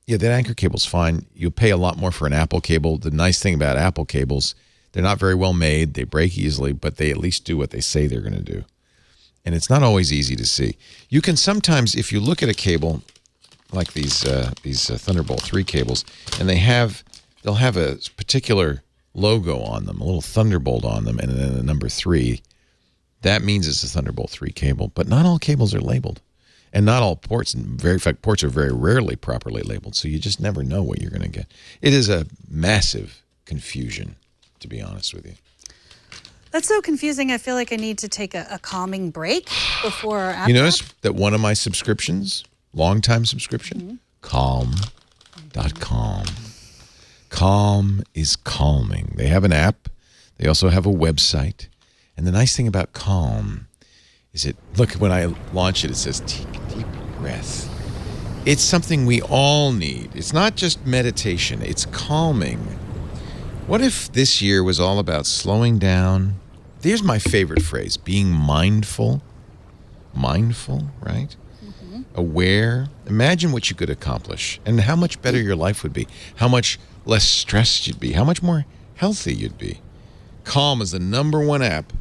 that Anchor cable's fine. You'll pay a lot more for an Apple cable. The nice thing about Apple cables, they're not very well made. They break easily, but they at least do what they say they're going to do. And it's not always easy to see. You can sometimes, if you look at a cable like these Thunderbolt 3 cables, and they'll have a particular logo on them, a little Thunderbolt on them, and then a number 3. That means it's a Thunderbolt 3 cable, but not all cables are labeled. And not all ports, in fact, ports are very rarely properly labeled, so you just never know what you're going to get. It is a massive confusion, to be honest with you. That's so confusing. I feel like I need to take a calming break before or after. You notice that one of my subscriptions, long-time subscription, Calm.com. Calm is calming. They have an app. They also have a website. And the nice thing about Calm is look, when I launch it, it says, take a deep breath. It's something we all need. It's not just meditation. It's calming. What if this year was all about slowing down? There's my favorite phrase, being mindful. Mindful, right? Mm-hmm. Aware. Imagine what you could accomplish and how much better your life would be. How much less stressed you'd be. How much more healthy you'd be. Calm is the #1 app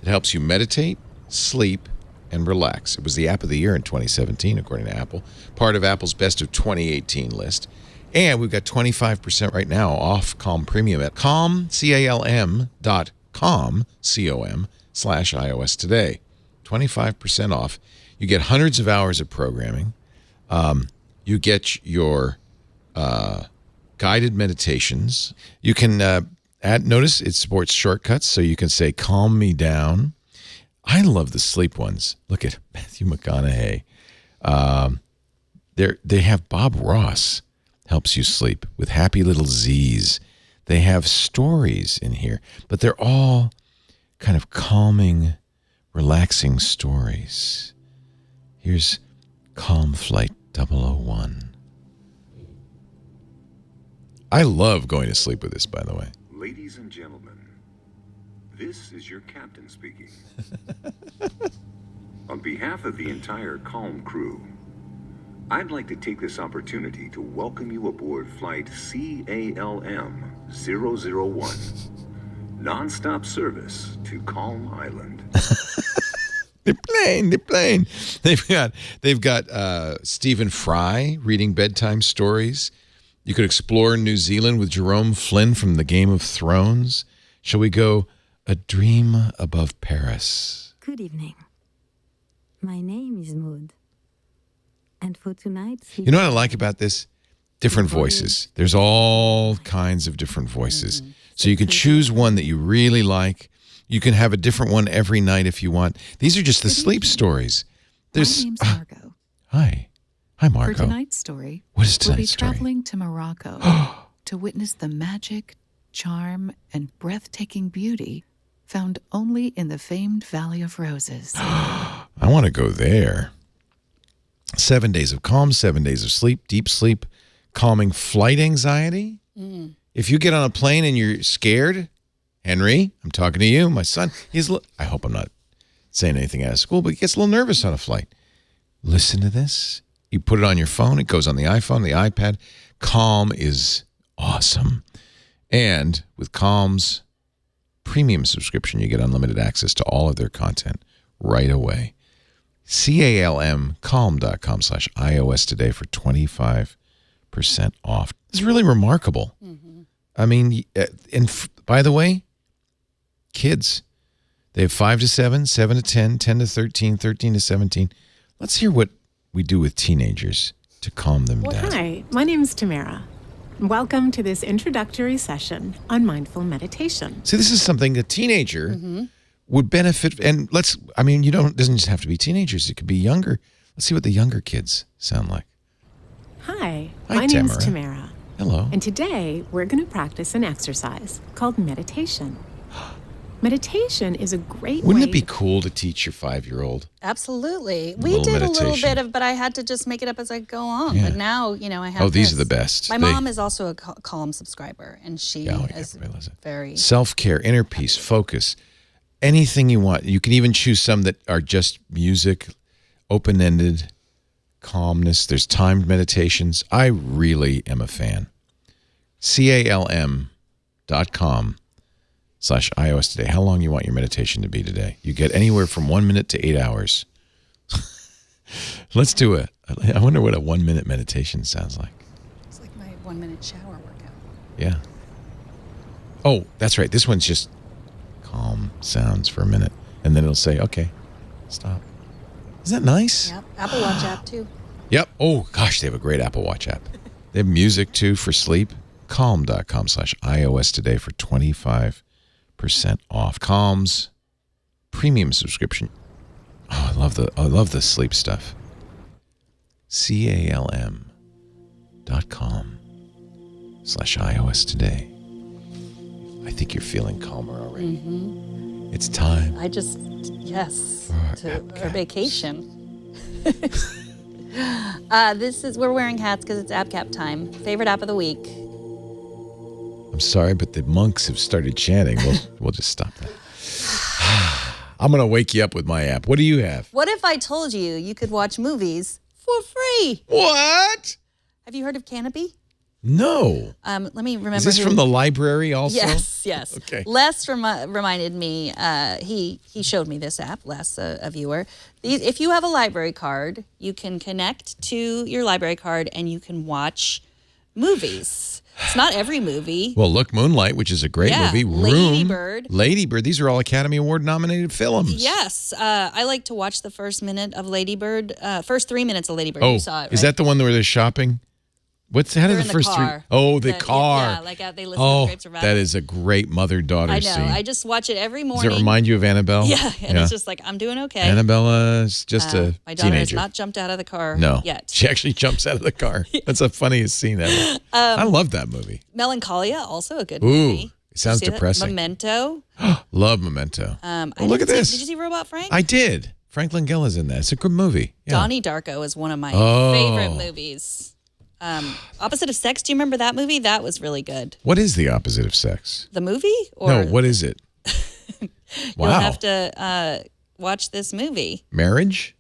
that helps you meditate, sleep, and relax. It was the app of the year in 2017, according to Apple. Part of Apple's best of 2018 list. And we've got 25% right now off Calm Premium at calm, CALM.com, C-O-M/iOS today. 25% off. You get hundreds of hours of programming. You get your guided meditations. You can notice it supports shortcuts, so you can say, calm me down. I love the sleep ones. Look at Matthew McConaughey. They have Bob Ross helps you sleep with Happy Little Z's. They have stories in here, but they're all kind of calming, relaxing stories. Here's Calm Flight 001. I love going to sleep with this, by the way. Ladies and gentlemen, this is your captain speaking. On behalf of the entire Calm crew, I'd like to take this opportunity to welcome you aboard flight CALM 001, non-stop service to Calm Island. They're playing. They've got Stephen Fry reading bedtime stories. You could explore New Zealand with Jerome Flynn from the Game of Thrones. Shall we go A Dream Above Paris? Good evening. My name is Maud. And for tonight... You know what I like about this? Different voices. There's all kinds of different voices. So you could choose one that you really like. You can have a different one every night if you want. These are just the sleep stories. There's, My name's Margot. Hi. Hi, Margot. For tonight's story, What is tonight's we'll story? be traveling to Morocco to witness the magic, charm, and breathtaking beauty found only in the famed Valley of Roses. I want to go there. 7 days of calm, 7 days of sleep, deep sleep, calming flight anxiety. If you get on a plane and you're scared, Henry, I'm talking to you, my son, I hope I'm not saying anything out of school, but he gets a little nervous on a flight. Listen to this. You put it on your phone. It goes on the iPhone, the iPad. Calm is awesome. And with Calm's premium subscription, you get unlimited access to all of their content right away. calm.com/iOS today for 25% off. It's really remarkable. I mean, and by the way, kids, they have 5 to 7, 7 to 10, 10 to 13, 13 to 17. Let's hear what we do with teenagers to calm them down. Hi, my name is Tamara. Welcome to this introductory session on mindful meditation. See, this is something a teenager would benefit. And it doesn't just have to be teenagers. It could be younger. Let's see what the younger kids sound like. Hi, Hi, my name is Tamara. Tamara. Hello. And today we're going to practice an exercise called meditation. Meditation is a great Wouldn't way it be cool to teach your 5-year-old? Absolutely. A We little did a little meditation. bit but I had to just make it up as I go on. Yeah. But now, I have Oh, these this. are the best. My mom is also a Calm subscriber, and she is everybody loves it. very... Self-care, inner peace, focus, anything you want. You can even choose some that are just music, open-ended, calmness. There's timed meditations. I really am a fan. calm.com/iOS today. How long you want your meditation to be today? You get anywhere from 1 minute to 8 hours. Let's do it. I wonder what a 1 minute meditation sounds like. It's like my 1 minute shower workout. Yeah. Oh, that's right. This one's just calm sounds for a minute. And then it'll say, okay, stop. Isn't that nice? Yep. Apple Watch app, too. Yep. Oh, gosh, they have a great Apple Watch app. They have music, too, for sleep. Calm.com/iOS today for 25% off. Calm's premium subscription. Oh, I love the sleep stuff. calm.com/iOS today. I think you're feling calmer already. It's time. Yes, For for vacation. We're wearing hats because it's app cap time. Favorite app of the week. I'm sorry, but the monks have started chanting. We'll just stop that. I'm going to wake you up with my app. What do you have? What if I told you could watch movies for free? What? Have you heard of Kanopy? No. Let me remember. Is this from the library also? Yes. Okay. Les reminded me. He showed me this app. Les, a viewer. If you have a library card, you can connect to your library card and you can watch movies. It's not every movie. Well, look, Moonlight, which is a great movie. Room, Lady Bird. These are all Academy Award nominated films. Yes. I like to watch the first minute of Lady Bird. First 3 minutes of Lady Bird. Oh, You saw it, right? is that the one where they're shopping? How did They're the in the first car. three? Oh, the car. Yeah, like they listen to Grapes of Wrath. That is a great mother-daughter I know. scene. I just watch it every Does morning. it remind you of Annabelle? Yeah, and it's just like, I'm doing okay. Annabella's just a My daughter teenager. has not jumped out of the car No, yet. she actually jumps out of the car. That's the funniest scene ever. I love that movie. Melancholia, also a good Ooh, movie. it sounds Did you see that? depressing. Memento. Love Memento. Look at Did this. you see Robot Frank? I did. Franklin Gilla's in that. It's a good movie. Yeah. Donnie Darko is one of my favorite movies. Opposite of Sex. Do you remember that movie? That was really good. What is the opposite of sex? The movie? Or No, what is it? Wow. You'll have to watch this movie. Marriage?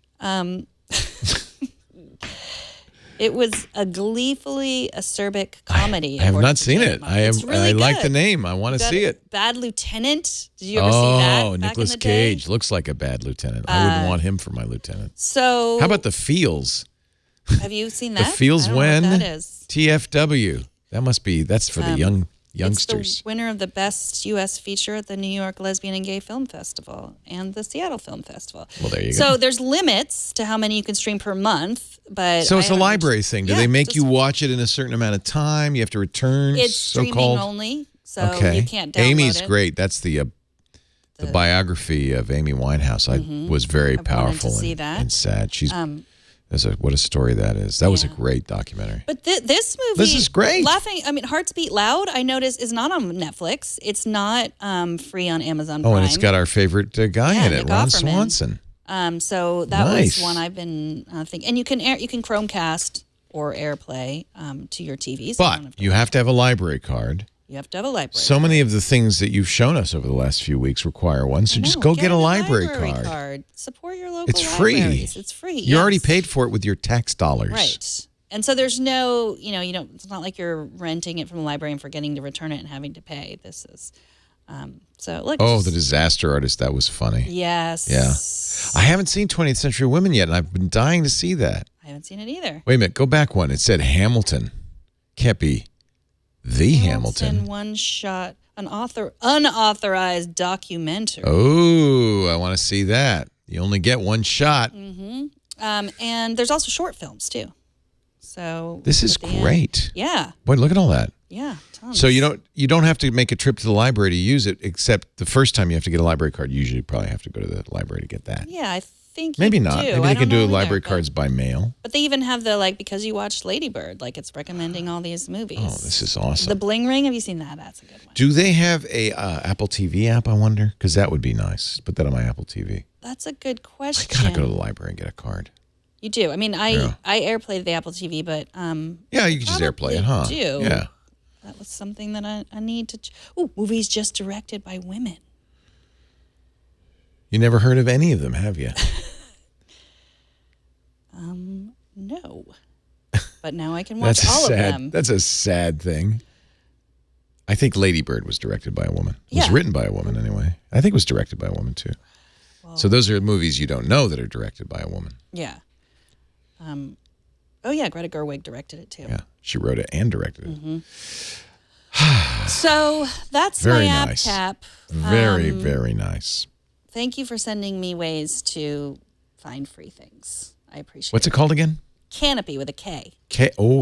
It was a gleefully acerbic comedy. I have according not to seen Jane it. Martin. It's really I like the good. name. I want to see it. Bad Lieutenant. Did you ever see that? Oh, back Nicolas in the day? Cage looks like a bad lieutenant. I wouldn't want him for my lieutenant. So How about The Feels? have you seen The that? Feels I don't know When? what that is. TFW. That's for the youngsters. It's the winner of the Best U.S. Feature at the New York Lesbian and Gay Film Festival and the Seattle Film Festival. Well, there you go. So there's limits to how many you can stream per month, but so it's a library thing. Do they make you watch it in a certain amount of time? You have to return. It's streaming only, so you can't download Amy's it. great. That's the biography of Amy Winehouse. Was very powerful and sad. She's what a story that is. That was a great documentary. But this movie, this is great. Hearts Beat Loud, I noticed, is not on Netflix. It's not free on Amazon Prime. Oh, and it's got our favorite guy in it, Nick Ron Offerman. Swanson. So that was one I've been thinking. And you can Chromecast or AirPlay to your TV. So But you have to have a library card. You have to have a library So many of the things that you've shown us over the last few weeks require one. So just go get a library card. Support your local It's free. libraries. It's free. You already paid for it with your tax dollars. Right. And so there's no, it's not like you're renting it from the library and forgetting to return it and having to pay. This is, the Disaster Artist. That was funny. Yes. Yeah. I haven't seen 20th Century Women yet, and I've been dying to see that. I haven't seen it either. Wait a minute. Go back one. It said Hamilton. Can't be the Hamilton. One shot, an unauthorized documentary. Oh, I want to see that. You only get one shot. Mm-hmm. And there's also short films too. So this is great. Yeah. Boy, look at all that. Yeah. Tons. So you don't have to make a trip to the library to use it, except the first time you have to get a library card. You usually probably have to go to the library to get that. Yeah, I think maybe not. Do. Maybe they can do library cards by mail. But they even have the because you watched Lady Bird, it's recommending all these movies. Oh, this is awesome. The Bling Ring, have you seen that? That's a good one. Do they have a Apple TV app? I wonder, because that would be nice. Put that on my Apple TV. That's a good question. I gotta go to the library and get a card. You do. I mean, I AirPlayed the Apple TV, but yeah, you can just AirPlay it, huh? Do. Yeah. That was something that I need to. Movies just directed by women. You never heard of any of them, have you? No. But now I can watch all of them. That's a sad thing. I think Lady Bird was directed by a woman. It was written by a woman anyway. I think it was directed by a woman too. Well, so those are movies you don't know that are directed by a woman. Yeah. Greta Gerwig directed it too. Yeah, she wrote it and directed it. Mm-hmm. So that's my app cap. Very, very nice. Thank you for sending me ways to find free things. I appreciate it. What's it called again? Kanopy with a K.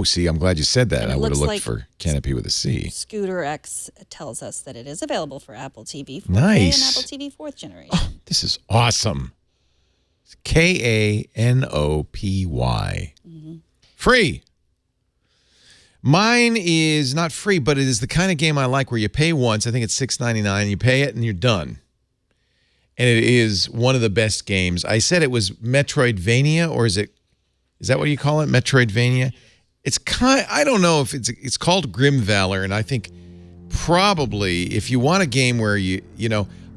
See, I'm glad you said that. I would have looked for Kanopy with a C. Scooter X tells us that it is available for Apple TV 4K nice. and Apple TV 4th generation. Oh, this is awesome. It's Kanopy. Mm-hmm. Free. Mine is not free, but it is the kind of game I like where you pay once. I think it's $6.99. You pay it and you're done. And it is one of the best games. I said it was Metroidvania, or is that what you call it? Metroidvania? It's I don't know if it's called Grimvalor, and I think probably if you want a game where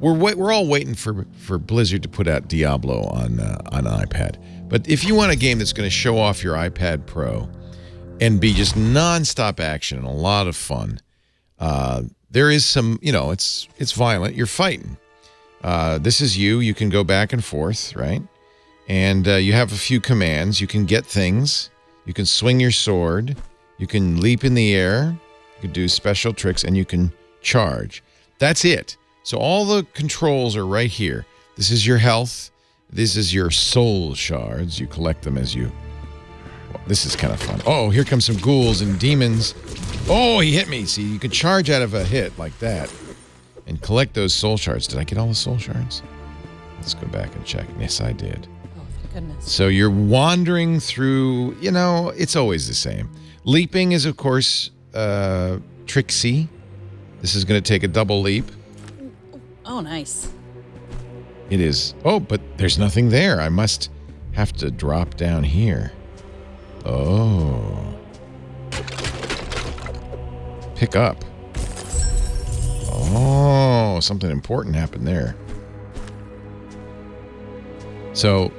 we're all waiting for Blizzard to put out Diablo on an iPad. But if you want a game that's going to show off your iPad Pro and be just nonstop action and a lot of fun, there is some, it's violent. You're fighting. This is you. You can go back and forth, right? And you have a few commands. You can get things. You can swing your sword. You can leap in the air. You can do special tricks, and you can charge. That's it. So all the controls are right here. This is your health. This is your soul shards. You collect them as you... Well, this is kind of fun. Oh, here come some ghouls and demons. Oh, he hit me. See, you can charge out of a hit like that and collect those soul shards. Did I get all the soul shards? Let's go back and check. Yes, I did. Oh, thank goodness. So you're wandering through, it's always the same. Leaping is, of course, tricksy. This is going to take a double leap. Oh, nice. It is. Oh, but there's nothing there. I must have to drop down here. Oh. Pick up. Oh, something important happened there. So,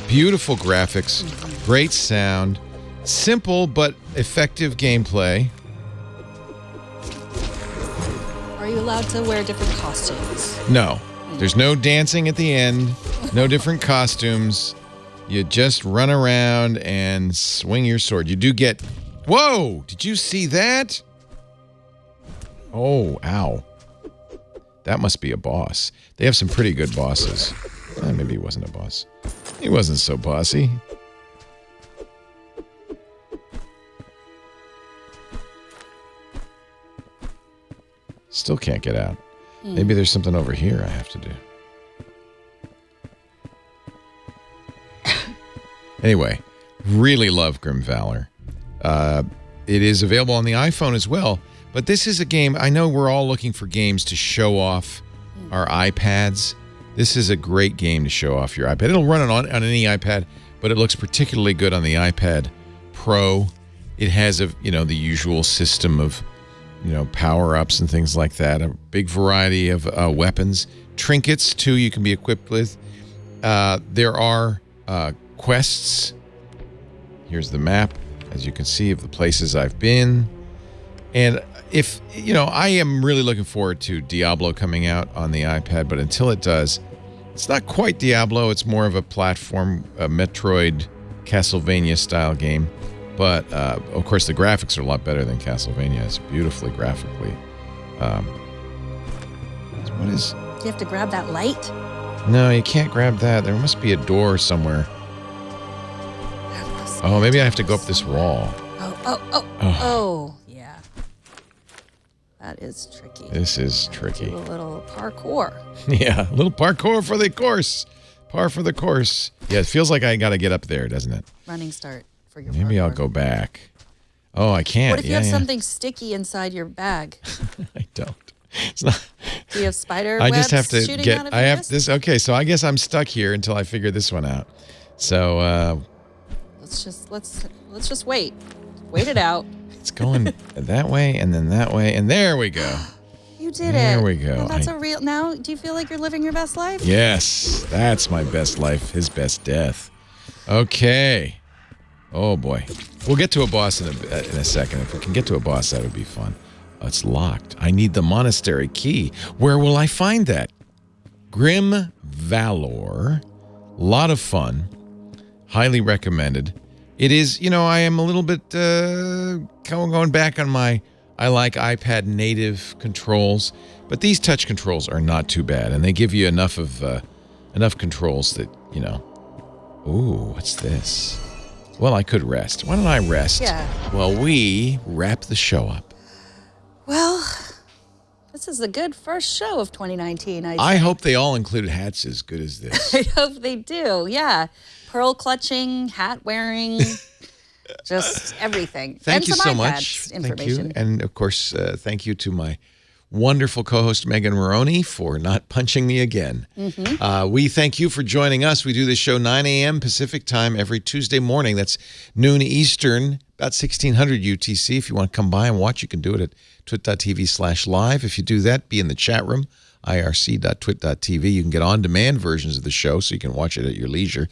beautiful graphics, great sound, simple but effective gameplay. Are you allowed to wear different costumes? No. There's no dancing at the end, no different costumes. You just run around and swing your sword. You do get... Whoa! Did you see that? Oh, ow. That must be a boss. They have some pretty good bosses. Maybe he wasn't a boss. He wasn't so bossy. Still can't get out. Maybe there's something over here I have to do. Anyway, really love Grimvalor. It is available on the iPhone as well. But this is a game, I know we're all looking for games to show off our iPads. This is a great game to show off your iPad. It'll run on any iPad, but it looks particularly good on the iPad Pro. It has the usual system of power-ups and things like that. A big variety of weapons. Trinkets, too, you can be equipped with. There are quests. Here's the map, as you can see, of the places I've been. And if, I am really looking forward to Diablo coming out on the iPad, but until it does, it's not quite Diablo. It's more of a platform, a Metroid, Castlevania-style game. But, of course, the graphics are a lot better than Castlevania. It's beautifully graphically. What is... Do you have to grab that light? No, you can't grab that. There must be a door somewhere. Oh, maybe I have to go up this wall. Oh, yeah. That is tricky. This is tricky. Do a little parkour. Yeah, a little parkour for the course. Par for the course. Yeah, it feels like I got to get up there, doesn't it? Running start for your Maybe parkour. I'll go back. Oh, I can't. What if you have something sticky inside your bag? I don't. It's not. Do you have spider I webs just have to shooting get. out of I your have wrist? this. Okay, so I guess I'm stuck here until I figure this one out. So Let's just wait. Wait it out. it's going that way and then that way, and there we go. You did it. There we go. Well, that's a real. Now, do you feel like you're living your best life? Yes, that's my best life, his best death. Okay. Oh boy, we'll get to a boss in a second. If we can get to a boss, that would be fun. It's locked. I need the monastery key. Where will I find that? Grimvalor. Lot of fun. Highly recommended. It is, I am a little bit going back on my, I like iPad native controls, but these touch controls are not too bad, and they give you enough controls that, Ooh, what's this? Well, I could rest. Why don't I rest? Yeah. While we wrap the show up. Well, this is a good first show of 2019. I hope they all included hats as good as this. I hope they do. Yeah. Pearl clutching, hat wearing, just everything. Thank and you some so iPads much. Information. Thank you. And of course, thank you to my wonderful co-host Megan Morrone for not punching me again. Mm-hmm. We thank you for joining us. We do this show 9 a.m. Pacific time every Tuesday morning. That's noon Eastern, about 1600 UTC. If you want to come by and watch, you can do it at twit.tv/live. If you do that, be in the chat room, irc.twit.tv. You can get on-demand versions of the show so you can watch it at your leisure.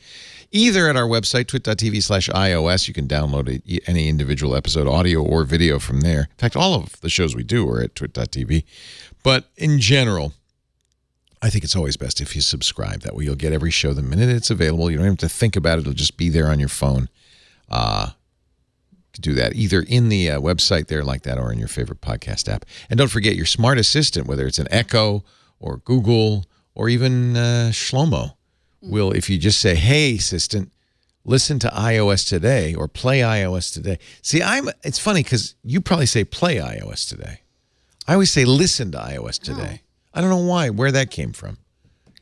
Either at our website, twit.tv/iOS. You can download any individual episode, audio or video from there. In fact, all of the shows we do are at twit.tv. But in general, I think it's always best if you subscribe. That way you'll get every show the minute it's available. You don't have to think about it. It'll just be there on your phone. To do that either in the website there like that or in your favorite podcast app. And don't forget your smart assistant, whether it's an Echo or Google or even Shlomo, will, if you just say, hey, assistant, listen to iOS today or play iOS today. See, it's funny because you probably say play iOS today. I always say listen to iOS today. I don't know where that came from.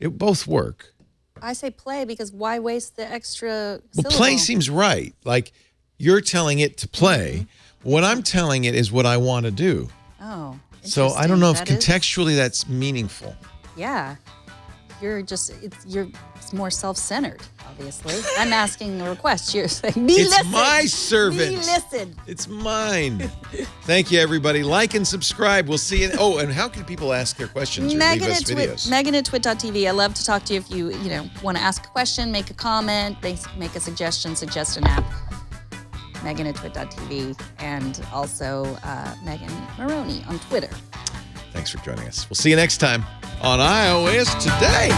It both work. I say play because why waste the extra Well, syllable? play seems right. Like you're telling it to play. What I'm telling it is what I want to do. Oh, So I don't know if interesting. contextually that's meaningful. Yeah. It's more self-centered, obviously. I'm asking a request. You're saying, It's listen. my servant. Me listen. It's mine. Thank you, everybody. Like and subscribe. We'll see you. Oh, and how can people ask their questions or leave us videos? Megan at twit.tv. I love to talk to you if you want to ask a question, make a comment, make a suggestion, suggest an app. Megan at twit.tv, and also Megan Morrone on Twitter. Thanks for joining us. We'll see you next time on iOS Today.